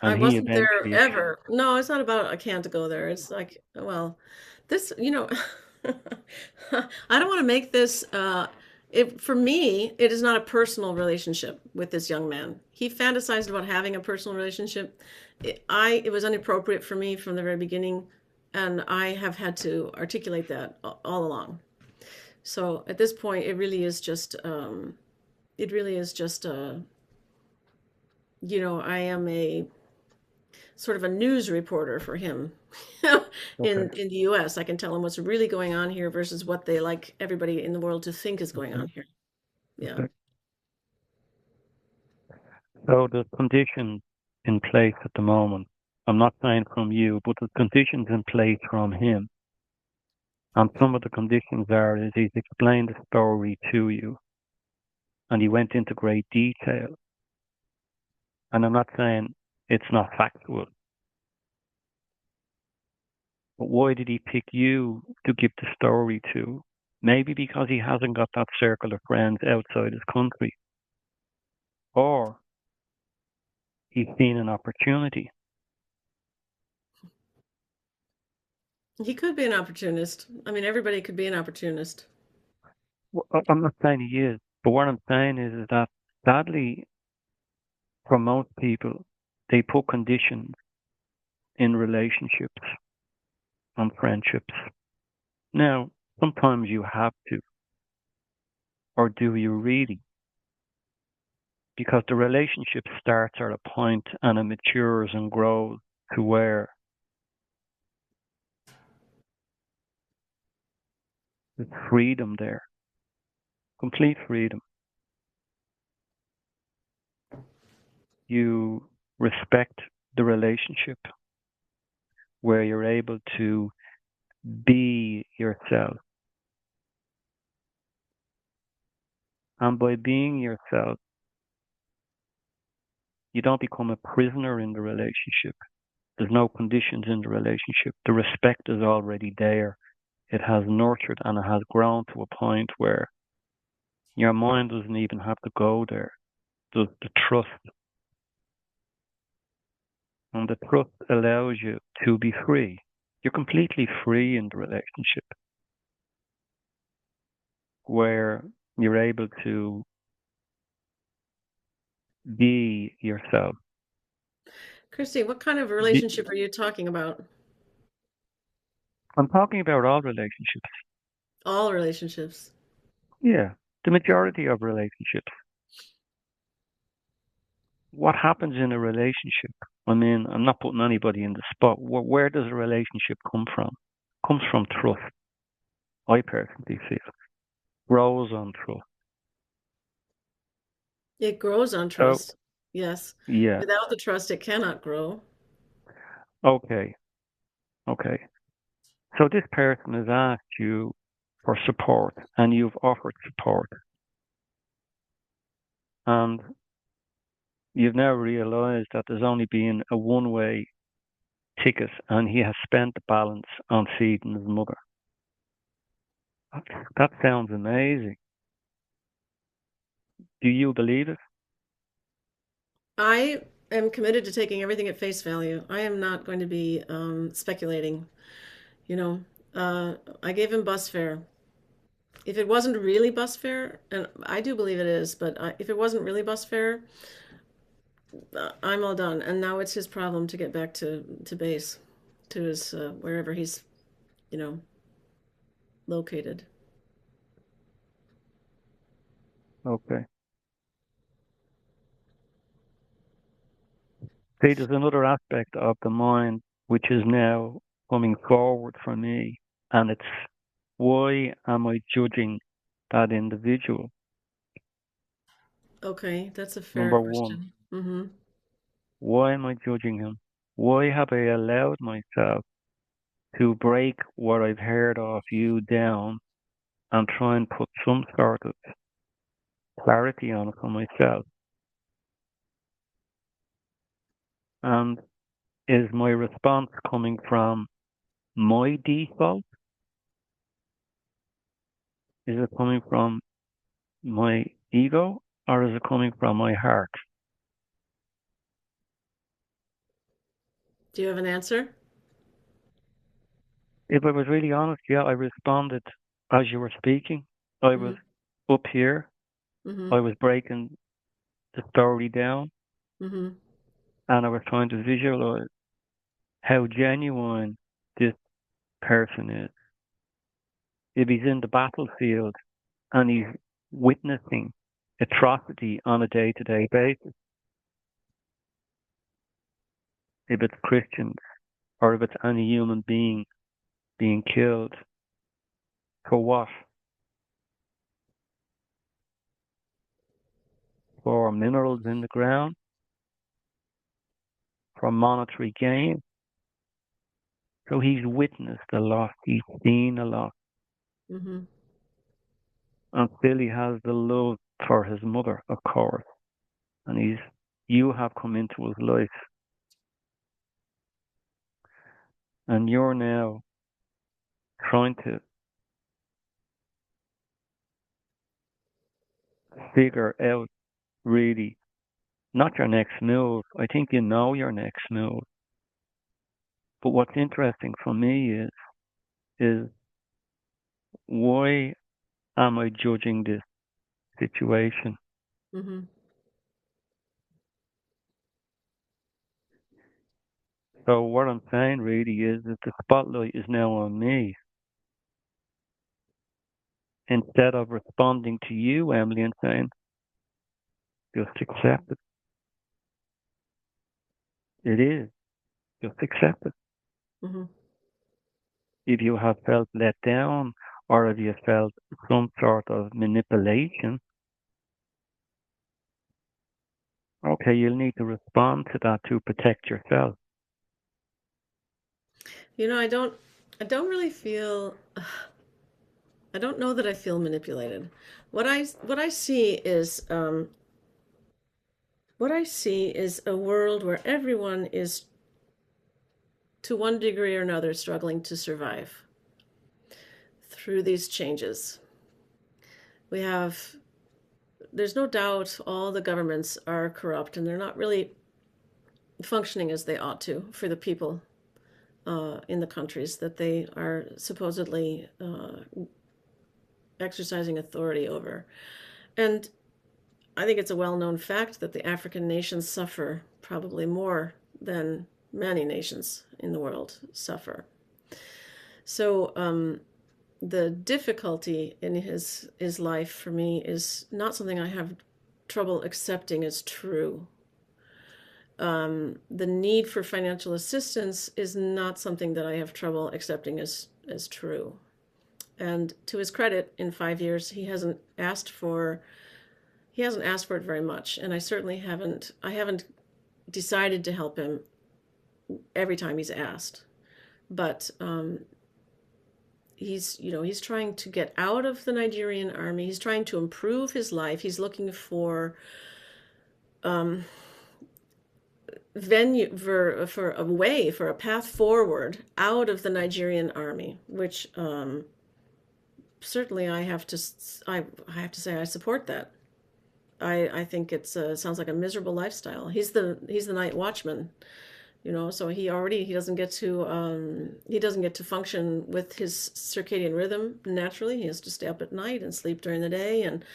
I And he wasn't there eventually, ever. No, it's not about I can't go there. It's like, well, this, I don't want to make this for me, it is not a personal relationship with this young man. He fantasized about having a personal relationship. It was inappropriate for me from the very beginning, and I have had to articulate that all along. So at this point, I am a sort of a news reporter for him okay, in the US. I can tell him what's really going on here versus what they like everybody in the world to think is going on okay, here. Yeah. okay. So the conditions in place at the moment, I'm not saying from you, but the conditions in place from him. And some of the conditions are is he's explained the story to you and he went into great detail. And I'm not saying it's not factual, but why did he pick you to give the story to? Maybe because he hasn't got that circle of friends outside his country. Or he's seen an opportunity. He could be an opportunist. I mean, everybody could be an opportunist. Well, I'm not saying he is, but what I'm saying is that sadly, for most people, they put conditions in relationships and friendships. Now, sometimes you have to, or do you really? Because the relationship starts at a point and it matures and grows to where there's freedom there, complete freedom. You respect the relationship where you're able to be yourself. And by being yourself, you don't become a prisoner in the relationship. There's no conditions in the relationship. The respect is already there. It has nurtured and it has grown to a point where your mind doesn't even have to go there. There's the trust. And the trust allows you to be free. You're completely free in the relationship where you're able to be yourself. Christy, what kind of Be, relationship are you talking about? I'm talking about all relationships. All relationships. Yeah, the majority of relationships. What happens in a relationship? I mean, I'm not putting anybody in the spot. Where does a relationship come from? It comes from trust. I personally feel grows on trust. It grows on So trust. Yes. yeah, Without the trust, it cannot grow. okay, okay. So this person has asked you for support, and you've offered support, and you've now realised that there's only been a one-way ticket, and he has spent the balance on feeding his mother. That sounds amazing. Do you believe it? I am committed to taking everything at face value. I am not going to be speculating. You know, I gave him bus fare. If it wasn't really bus fare, and I do believe it is, but if it wasn't really bus fare, I'm all done. And now it's his problem to get back to base, to his wherever he's, you know, located. Okay. See, there's another aspect of the mind which is now coming forward for me, and it's why am I judging that individual? Okay, that's a fair Number one, question. Mm-hmm. why am I judging him? Why have I allowed myself to break what I've heard of you down and try and put some sort of clarity on it for myself? And is my response coming from my default? Is it coming from my ego, or is it coming from my heart? Do you have an answer? If I was really honest, yeah, I responded as you were speaking. I was up here. Mm-hmm. I was breaking the story down, Mm-hmm. and I was trying to visualize how genuine this person is. If he's in the battlefield and he's witnessing atrocity on a day-to-day basis, if it's Christians or if it's any human being being killed, for what? For minerals in the ground? For monetary gain? So he's witnessed a lot, he's seen a lot, Mm-hmm. and still he has the love for his mother, of course, and you have come into his life, and you're now trying to figure out really not your next move. I think you know your next move. But what's interesting for me is why am I judging this situation? Mm-hmm. So what I'm saying really is that the spotlight is now on me. Instead of responding to you, Emily, and saying, just accept it. It is. Just accept it. Mm-hmm. If you have felt let down or if you felt some sort of manipulation, okay, you'll need to respond to that to protect yourself. You know, I don't really feel, I don't know that I feel manipulated. What I see is, what I see is a world where everyone is, to one degree or another, struggling to survive through these changes. We have, there's no doubt all the governments are corrupt and they're not really functioning as they ought to for the people in the countries that they are supposedly exercising authority over. And I think it's a well known fact that the African nations suffer probably more than many nations in the world suffer. So the difficulty in his life for me is not something I have trouble accepting as true. The need for financial assistance is not something that I have trouble accepting as true. And to his credit, in 5 years, he hasn't asked for it very much, and I certainly haven't. I haven't decided to help him every time he's asked, but he's trying to get out of the Nigerian army. He's trying to improve his life. He's looking for venue for a way, for a path forward out of the Nigerian army, which certainly I have to say I support that. I think it sounds like a miserable lifestyle. He's the night watchman, so he doesn't get to function with his circadian rhythm naturally. He has to stay up at night and sleep during the day, and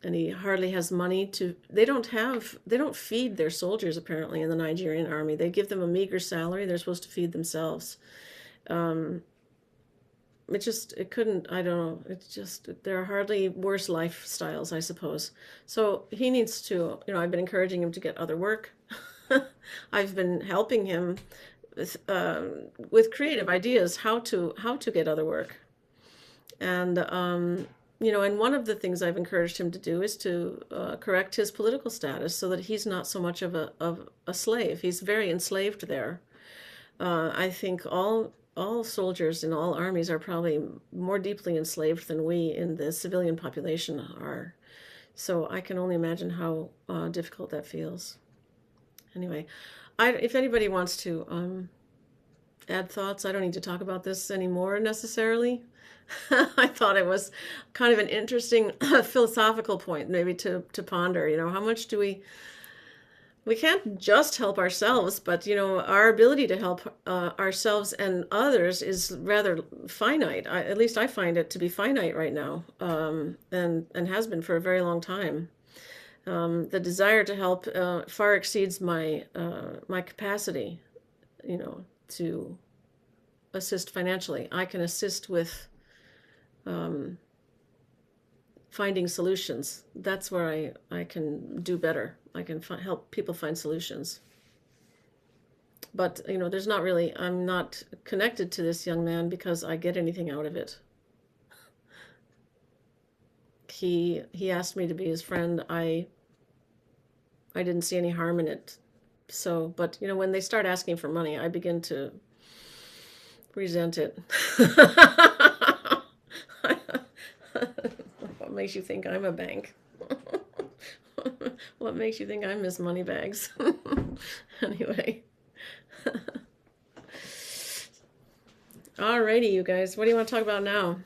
he hardly has money to. They don't feed their soldiers apparently in the Nigerian army. They give them a meager salary. They're supposed to feed themselves. It couldn't, I don't know, it's just, there are hardly worse lifestyles, I suppose. So he needs to, I've been encouraging him to get other work. I've been helping him with creative ideas how to get other work. And, and one of the things I've encouraged him to do is to correct his political status so that he's not so much of a slave. He's very enslaved there. I think all soldiers in all armies are probably more deeply enslaved than we in the civilian population are. So I can only imagine how difficult that feels. Anyway, if anybody wants to add thoughts, I don't need to talk about this anymore necessarily. I thought it was kind of an interesting philosophical point, maybe to ponder. How much do we can't just help ourselves, but our ability to help ourselves and others is rather finite. At least I find it to be finite right now, and has been for a very long time. The desire to help far exceeds my capacity, to assist financially. I can assist with finding solutions. That's where I can do better. I can help people find solutions. But, there's not really, I'm not connected to this young man because I get anything out of it. He asked me to be his friend. I didn't see any harm in it. So, but, when they start asking for money, I begin to resent it. What makes you think I'm a bank? What makes you think I'm Miss Moneybags? Anyway. Alrighty, you guys. What do you want to talk about now?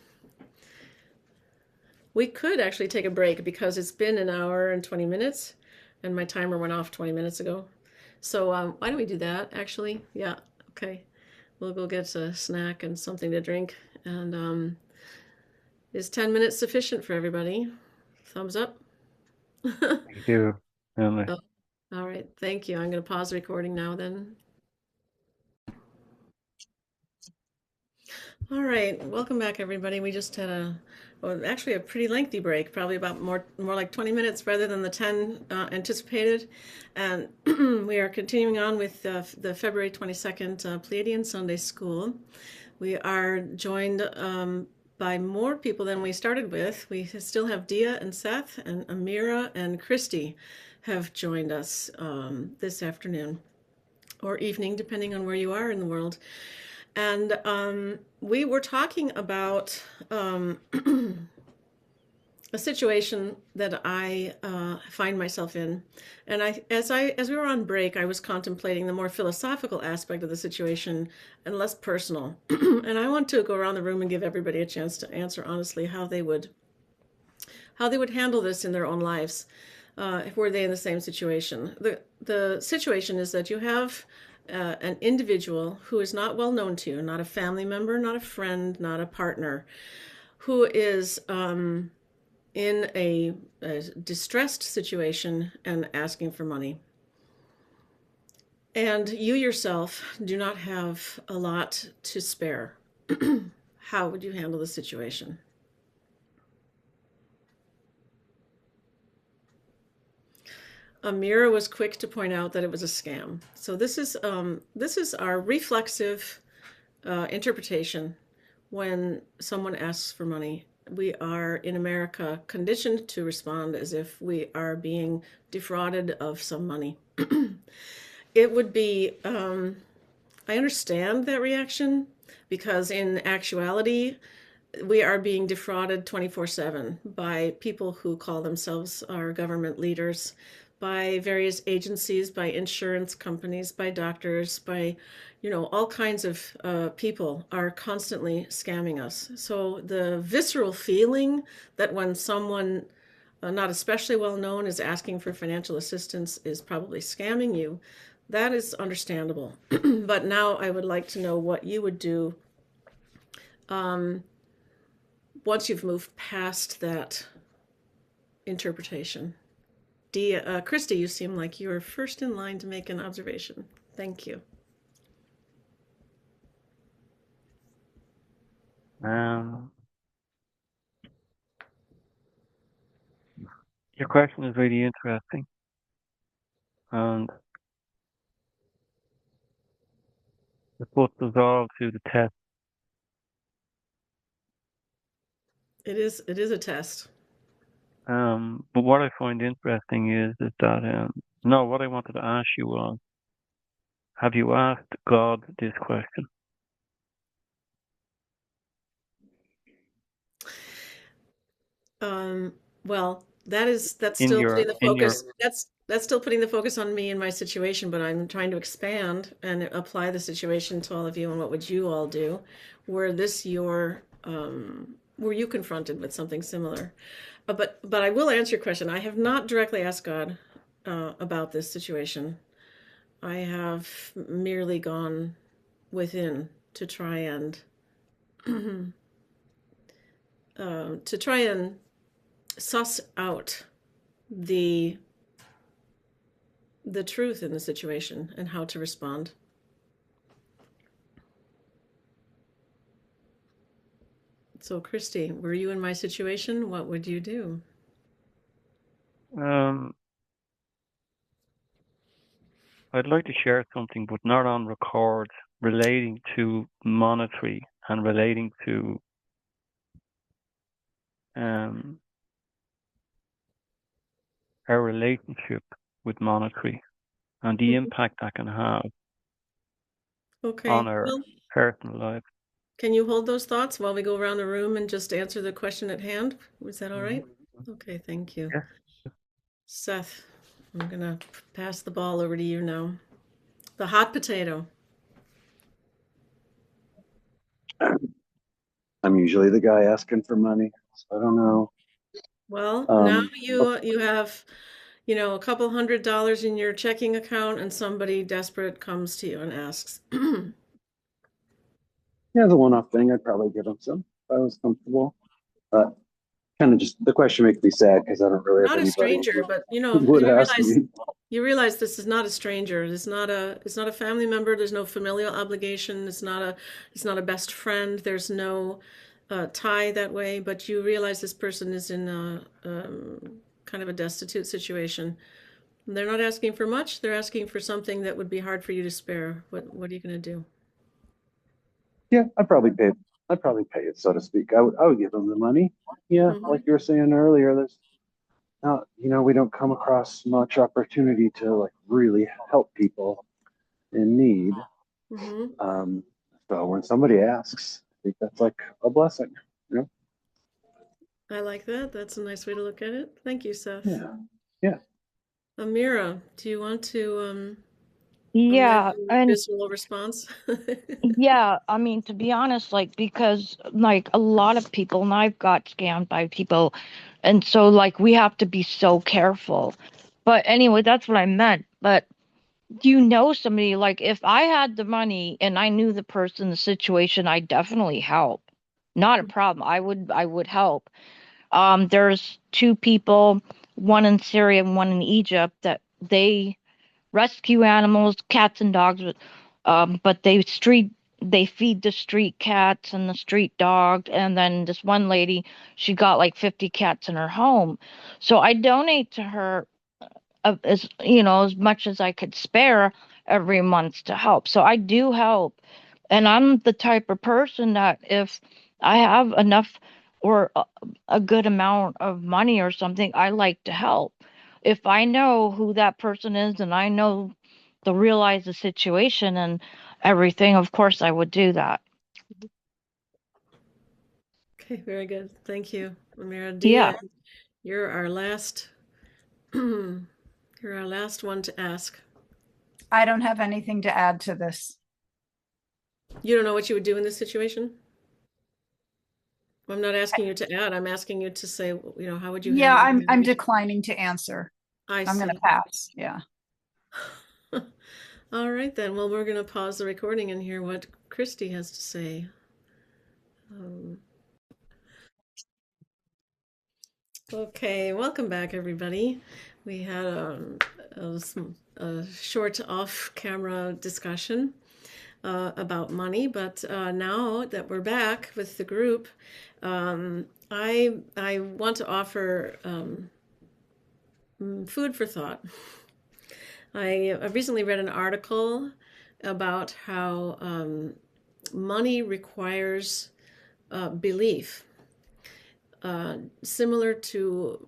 We could actually take a break because it's been an hour and 20 minutes, and my timer went off 20 minutes ago. So why don't we do that, actually? Yeah, okay. We'll go get a snack and something to drink. And is 10 minutes sufficient for everybody? Thumbs up? Thank you, Emily. Oh, all right, thank you. I'm going to pause the recording now then. All right, welcome back, everybody. We just had actually a pretty lengthy break, probably about more like 20 minutes rather than the 10 anticipated. And we are continuing on with the February 22nd Pleiadian Sunday School. We are joined by more people than we started with. We still have Dia and Seth and Amira and Christy have joined us this afternoon or evening, depending on where you are in the world. And we were talking about a situation that I find myself in. And as we were on break, I was contemplating the more philosophical aspect of the situation and less personal. And I want to go around the room and give everybody a chance to answer honestly how they would handle this in their own lives. Were they in the same situation? The situation is that you have an individual who is not well known to you, not a family member, not a friend, not a partner, who is in a distressed situation and asking for money. And you yourself do not have a lot to spare. How would you handle the situation? Amira was quick to point out that it was a scam. So this is our reflexive interpretation when someone asks for money. We are in America conditioned to respond as if we are being defrauded of some money. It would be, I understand that reaction because in actuality, we are being defrauded 24/7 by people who call themselves our government leaders, by various agencies, by insurance companies, by doctors, by, all kinds of people are constantly scamming us. So the visceral feeling that when someone not especially well known is asking for financial assistance is probably scamming you, that is understandable. But now I would like to know what you would do once you've moved past that interpretation. Christy, you seem like you're first in line to make an observation. Thank you. Your question is really interesting, and it puts us all to the test. It is a test. But what I find interesting is that no, what I wanted to ask you was, have you asked God this question? Well, that's still putting the focus. that's still putting the focus on me and my situation, but I'm trying to expand and apply the situation to all of you. And what would you all do? Were you confronted with something similar? But I will answer your question. I have not directly asked God about this situation. I have merely gone within to try and suss out the truth in the situation and how to respond. So, Christy, were you in my situation? What would you do? I'd like to share something, but not on record, relating to monetary and relating to our relationship with monetary and the impact that can have on our personal life. Can you hold those thoughts while we go around the room and just answer the question at hand? Is that all right? Okay, thank you. Yeah. Seth, I'm going to pass the ball over to you now. The hot potato. I'm usually the guy asking for money, so I don't know. Well, now you have, a couple $100 in your checking account, and somebody desperate comes to you and asks. Yeah, the one-off thing, I'd probably give them some if I was comfortable. But kind of just the question makes me sad because I don't really have Not a anybody stranger, but who would ask me. you realize this is not a stranger. It's not a family member. There's no familial obligation. It's not a best friend. There's no tie that way. But you realize this person is in a kind of a destitute situation. They're not asking for much. They're asking for something that would be hard for you to spare. What are you going to do? Yeah, I'd probably pay it, so to speak. I would give them the money. Yeah, like you were saying earlier, there's we don't come across much opportunity to like really help people in need. So when somebody asks, I think that's like a blessing. I like that. That's a nice way to look at it. Thank you, Seth. Yeah. Amira, do you want to Yeah, and visceral response? yeah, I mean, to be honest, like, because like a lot of people, and I've got scammed by people, and so like we have to be so careful. But anyway, that's what I meant. But do you know somebody, like if I had the money and I knew the person, the situation, I'd definitely help. Not a problem. I would help. There's two people, one in Syria and one in Egypt, that they rescue animals, cats and dogs, but they feed the street cats and the street dogs. And then this one lady, she got like 50 cats in her home. So I donate to her as much as I could spare every month to help. So I do help. And I'm the type of person that if I have enough or a good amount of money or something, I like to help. If I know who that person is and I know realize the situation and everything, of course I would do that. Okay, very good. Thank you, Amira. Yeah. Dia, you're our last you're our last one to ask. I don't have anything to add to this. You don't know what you would do in this situation? I'm not asking you to add. I'm asking you to say, how would you Yeah, handle I'm declining to answer. I'm going to pass. Yeah. All right, then. Well, we're going to pause the recording and hear what Christy has to say. Okay, welcome back, everybody. We had a short off-camera discussion about money, but now that we're back with the group, I want to offer food for thought. I recently read an article about how money requires belief. Similar to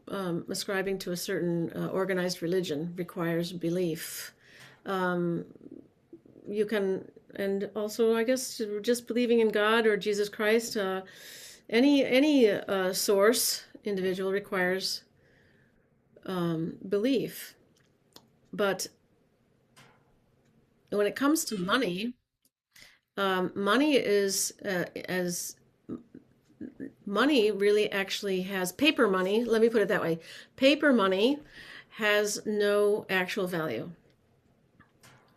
ascribing to a certain organized religion requires belief. You can, and also I guess just believing in God or Jesus Christ, any source individual requires belief. But when it comes to money, money is as money really actually has paper money. Let me put it that way. Paper money has no actual value.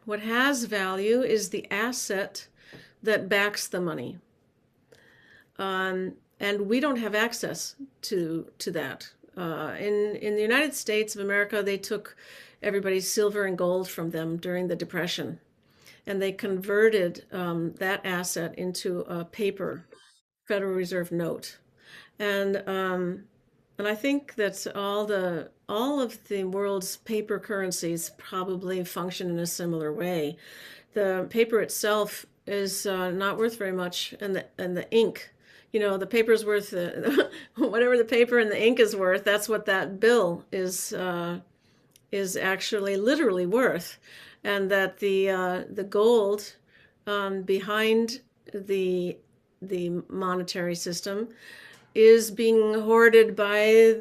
What has value is the asset that backs the money. And we don't have access to that. In the United States of America, they took everybody's silver and gold from them during the Depression, and they converted that asset into a paper Federal Reserve note. And I think that all of the world's paper currencies probably function in a similar way. The paper itself is not worth very much, and the ink, the paper's worth whatever the paper and the ink is worth. That's what that bill is actually literally worth, and that the gold behind the monetary system is being hoarded by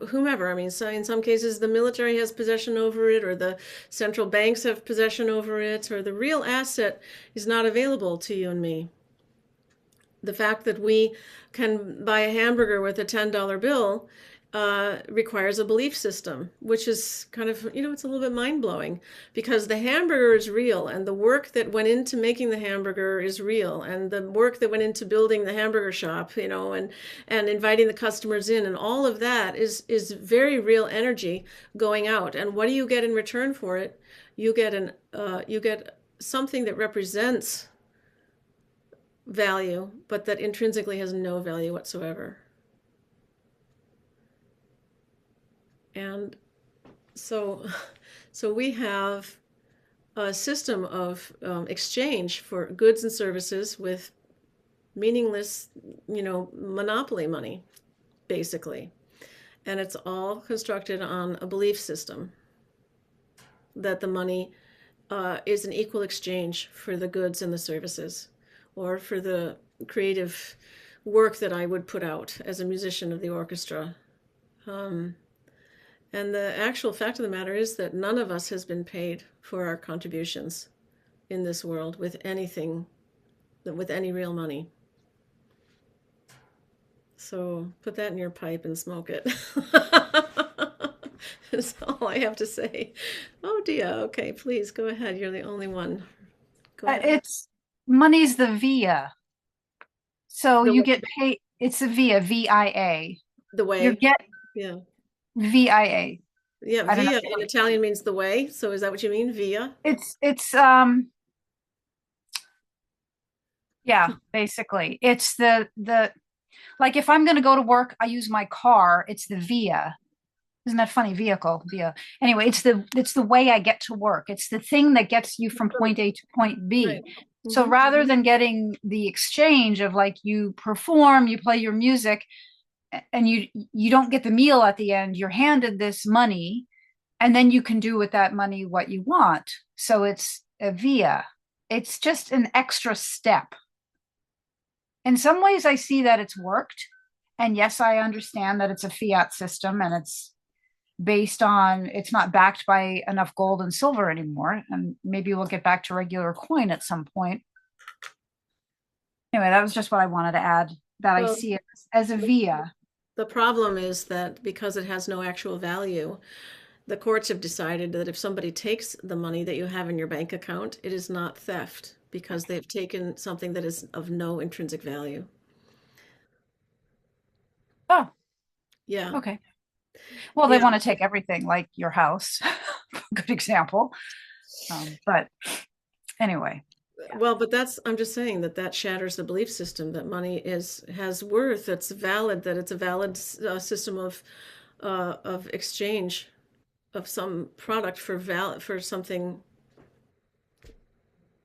whomever. I mean, so in some cases the military has possession over it, or the central banks have possession over it, or the real asset is not available to you and me. The fact that we can buy a hamburger with a $10 bill requires a belief system, which is kind of, it's a little bit mind-blowing, because the hamburger is real, and the work that went into making the hamburger is real, and the work that went into building the hamburger shop, and inviting the customers in, and all of that is very real energy going out. And what do you get in return for it? You get something that represents value, but that intrinsically has no value whatsoever. And so we have a system of exchange for goods and services with meaningless, monopoly money, basically. And it's all constructed on a belief system that the money is an equal exchange for the goods and the services, or for the creative work that I would put out as a musician of the orchestra. And the actual fact of the matter is that none of us has been paid for our contributions in this world with anything, with any real money. So put that in your pipe and smoke it. That's all I have to say. Oh, Dia, okay, please go ahead. You're the only one. Go ahead. Money's the via. So The you way. get paid. It's a via, VIA. The way. You get Yeah. VIA. Yeah, I don't know. via in Italian means the way. So is that what you mean, via? It's yeah, basically. It's the like, if I'm going to go to work, I use my car. It's the via. Isn't that funny? Vehicle, via. Anyway, it's the way I get to work. It's the thing that gets you from point A to point B. Right. So rather than getting the exchange of, like, you perform, you play your music, and you don't get the meal at the end, you're handed this money, and then you can do with that money what you want. So it's a via. It's just an extra step. In some ways, I see that it's worked. And yes, I understand that it's a fiat system, and it's not backed by enough gold and silver anymore. And maybe we'll get back to regular coin at some point. Anyway, that was just what I wanted to add, that I see it as a via. The problem is that because it has no actual value, the courts have decided that if somebody takes the money that you have in your bank account, it is not theft, because they've taken something that is of no intrinsic value. Oh, Yeah. okay. Well, they Yeah. want to take everything, like your house. Good example. But anyway. Well, but I'm just saying that shatters the belief system that money has worth, that's valid, that it's a valid system of exchange of some product for something,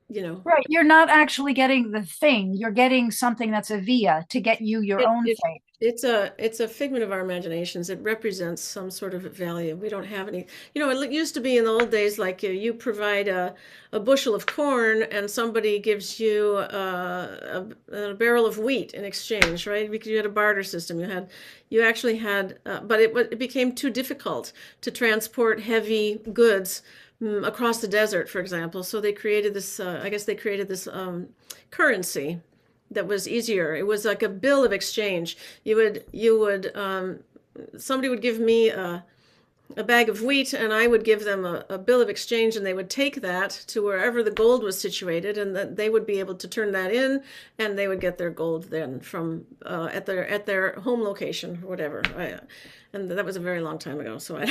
Right. You're not actually getting the thing. You're getting something that's a via to get you your own thing. It's a figment of our imaginations. It represents some sort of value. We don't have any, it used to be in the old days like you provide a bushel of corn and somebody gives you a barrel of wheat in exchange, right? Because you had a barter system. You actually had, but it became too difficult to transport heavy goods across the desert, for example. So they created this, I guess they created this currency that was easier. It was like a bill of exchange. Somebody would give me a bag of wheat and I would give them a bill of exchange, and they would take that to wherever the gold was situated, and that they would be able to turn that in, and they would get their gold then from at their home location or whatever. And that was a very long time ago, so I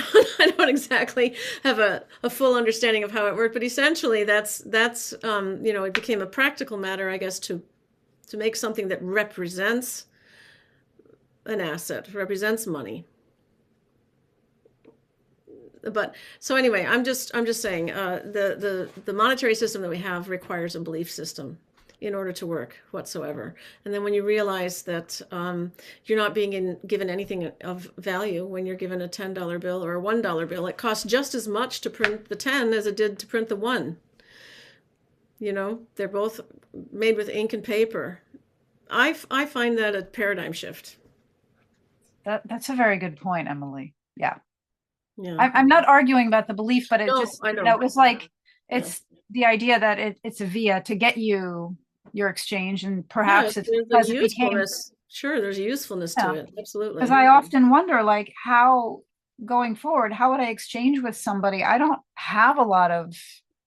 don't exactly have a full understanding of how it worked. But essentially, that's it became a practical matter, I guess, to make something that represents an asset, represents money. But so anyway, I'm just saying the monetary system that we have requires a belief system in order to work whatsoever. And then when you realize that you're not being given anything of value when you're given a $10 bill or a $1 bill, it costs just as much to print the 10 as it did to print the 1. They're both made with ink and paper. I find that a paradigm shift. That's a very good point, Emily. Yeah. Yeah. I'm not arguing about the belief, but it No, just, I know. it was like, it's the idea that it's a via to get you your exchange, and perhaps it's because it became, sure, there's a usefulness to it. Absolutely. because I often wonder, like, how going forward, how would I exchange with somebody? I don't have a lot of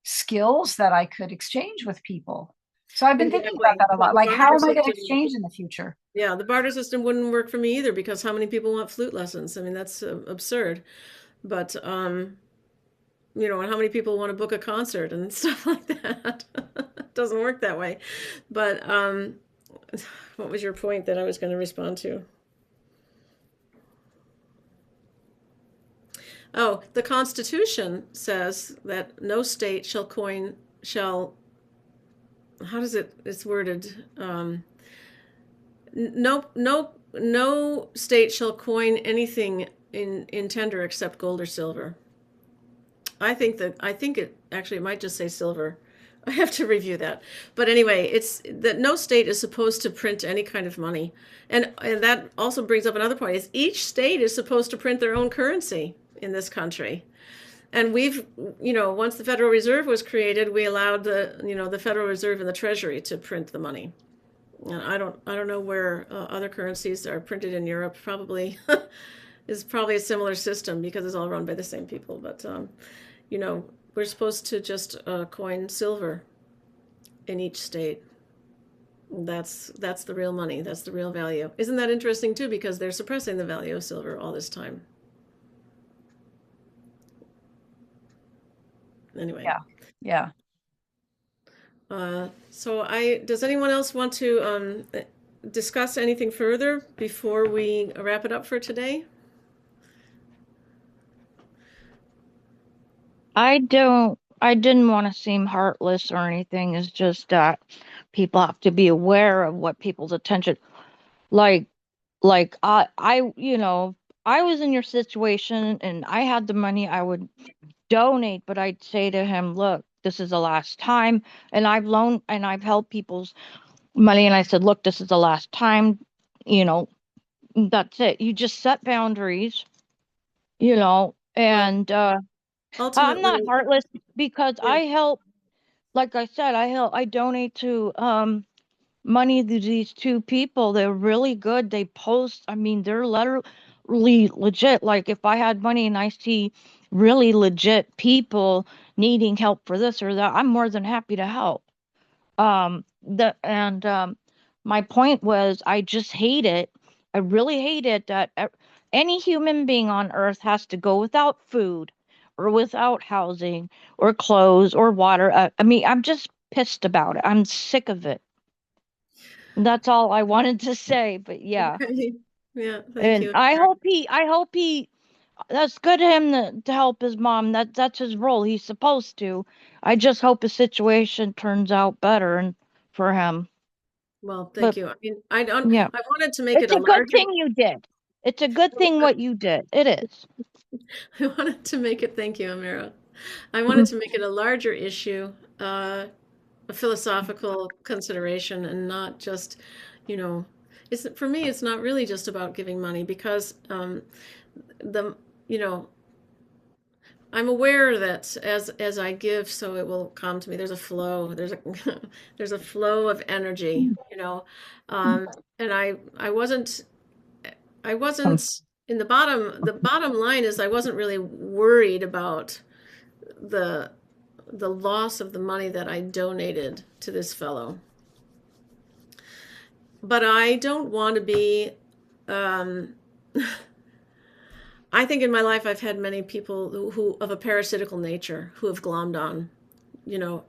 skills that I could exchange with people. So I've been thinking about that a lot. Like, how am I going to exchange in the future? Yeah, the barter system wouldn't work for me either, because how many people want flute lessons? I mean, that's absurd. But and how many people want to book a concert and stuff like that? It doesn't work that way. But what was your point that I was going to respond to? Oh, the Constitution says that no state shall, how does it's worded? No state shall coin anything in tender except gold or silver. I think it might just say silver. I have to review that. But anyway, it's that no state is supposed to print any kind of money. And that also brings up another point, is each state is supposed to print their own currency in this country. And once the Federal Reserve was created, we allowed the Federal Reserve and the Treasury to print the money. And I don't know where other currencies are printed in Europe. Probably is probably a similar system because it's all run by the same people. But we're supposed to just coin silver in each state. That's the real money. That's the real value. Isn't that interesting too? Because they're suppressing the value of silver all this time. Anyway. Yeah. So does anyone else want to discuss anything further before we wrap it up for today? I didn't want to seem heartless or anything. It's just that people have to be aware of what people's attention, like I was in your situation and I had the money, I would donate, but I'd say to him, look, this is the last time. And I've loaned and I've held people's money, and I said, look, this is the last time, that's it. You just set boundaries, and I'm not heartless because I help, like I said, I donate to money to these two people. They're really good. They post, I mean, they're literally legit. Like if I had money and I see really legit people needing help for this or that, I'm more than happy to help. My point was, I just hate it. I really hate it that any human being on earth has to go without food or without housing or clothes or water. I mean, I'm just pissed about it. I'm sick of it. That's all I wanted to say, but yeah. Okay. Yeah, thank you. I hope he that's good of him to help his mom. That's his role. He's supposed to. I just hope the situation turns out better and for him. Well, thank But you. I mean, I don't. yeah, I wanted to make it it's a a good larger. thing you did. It's a good thing what you did. It is. I wanted to make it. Thank you, Amira. I wanted to make it a larger issue, a philosophical consideration, and not just, you know, it's for me. It's not really just about giving money because the you know I'm aware that as I give, so it will come to me. There's a flow. There's a there's a flow of energy, and I wasn't in the bottom line is I wasn't really worried about the the loss of the money that I donated to this fellow. But I don't want to be um, I think in my life I've had many people who of a parasitical nature who have glommed on,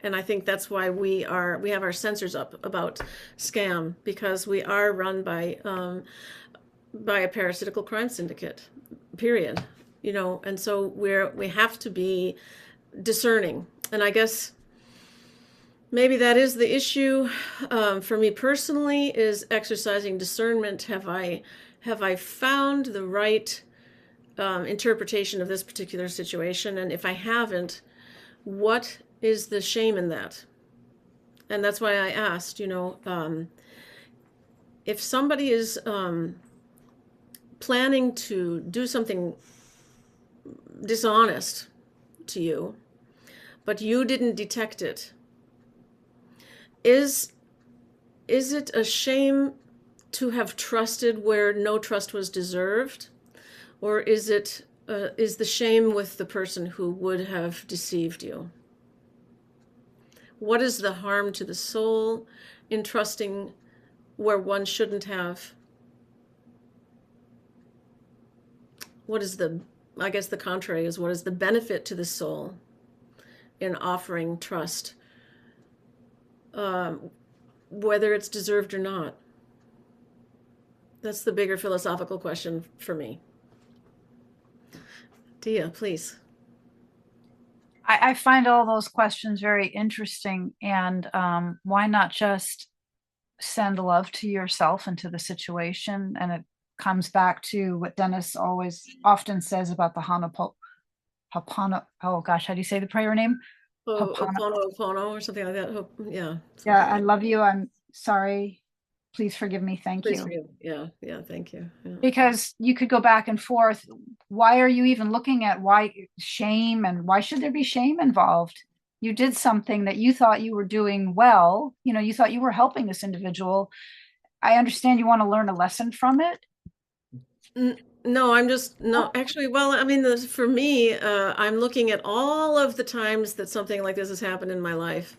and I think that's why we have our sensors up about scam because we are run by a parasitical crime syndicate, period. And so we have to be discerning. And I guess maybe that is the issue for me personally is exercising discernment. Have I found the right interpretation of this particular situation? And if I haven't, what is the shame in that? And that's why I asked, if somebody is planning to do something dishonest to you, but you didn't detect it, is it a shame to have trusted where no trust was deserved? Or is the shame with the person who would have deceived you? What is the harm to the soul in trusting where one shouldn't have? I guess the contrary is, what is the benefit to the soul in offering trust, whether it's deserved or not? That's the bigger philosophical question for me. Dia, please. I find all those questions very interesting. And why not just send love to yourself and to the situation? And it comes back to what Dennis always often says about the oh gosh, how do you say the prayer name? Opono or something like that. Yeah. Yeah, I love you. I'm sorry. Please forgive me. Thank Please you. forgive. Yeah, thank you. Yeah. Because you could go back and forth. Why are you even looking at why shame and why should there be shame involved? You did something that you thought you were doing well. You thought you were helping this individual. I understand you want to learn a lesson from it. No, actually, well, I mean, for me, I'm looking at all of the times that something like this has happened in my life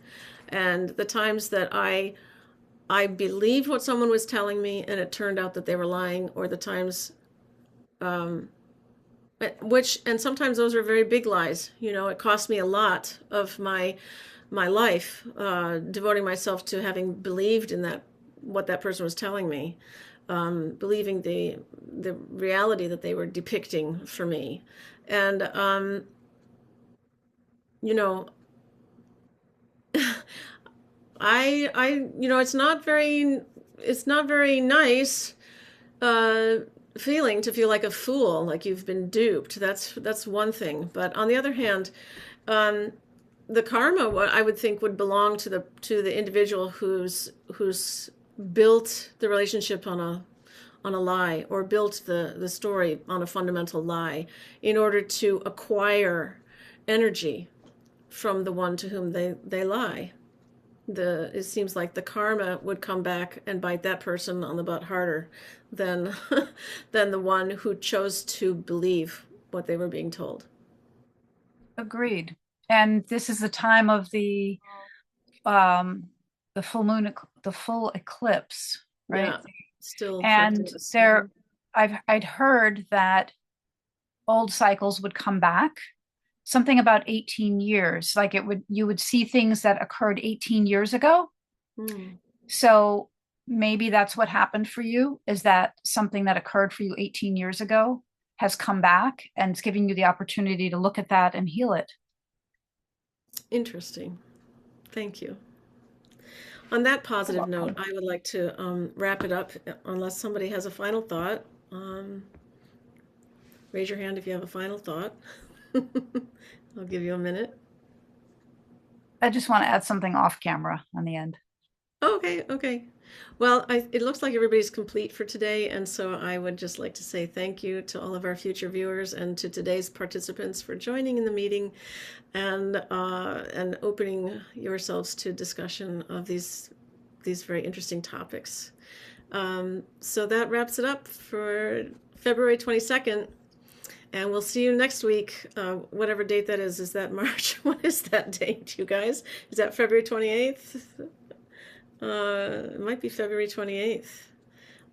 and the times that I believed what someone was telling me and it turned out that they were lying, or the times, and sometimes those are very big lies. It cost me a lot of my life, devoting myself to having believed in what that person was telling me, believing the reality that they were depicting for me. And, you know, it's not very nice, uh, feeling to feel like a fool, like you've been duped. That's one thing. But on the other hand, um, the karma, what I would think, would belong to the individual who's built the relationship on a lie, or built the story on a fundamental lie in order to acquire energy from the one to whom they lie. It seems like the karma would come back and bite that person on the butt harder than than the one who chose to believe what they were being told. Agreed. And this is the time of the full moon, the full eclipse, right? Yeah, still And I'd heard that old cycles would come back, something about 18 years, like you would see things that occurred 18 years ago. So maybe that's what happened for you, is that something that occurred for you 18 years ago has come back, and it's giving you the opportunity to look at that and heal it. Interesting. Thank you. On that positive You're note, welcome. I would like to wrap it up unless somebody has a final thought. Raise your hand if you have a final thought. I'll give you a minute. I just want to add something off camera on the end. Okay, okay. Well, it looks like everybody's complete for today, and so I would just like to say thank you to all of our future viewers and to today's participants for joining in the meeting and opening yourselves to discussion of these very interesting topics. So that wraps it up for February 22nd. And we'll see you next week, whatever date that is. Is that March? What is that date, you guys? Is that February 28th? It might be February 28th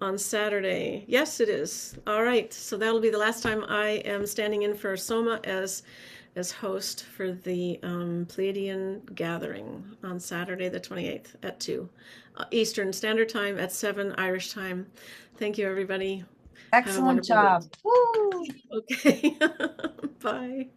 on Saturday. Yes, it is. All right. So that'll be the last time I am standing in for Soma as host for the Pleiadian gathering on Saturday the 28th at 2 Eastern Standard Time, at 7 Irish time. Thank you, everybody. Have a Excellent wonderful day. job. Woo! Okay. Bye.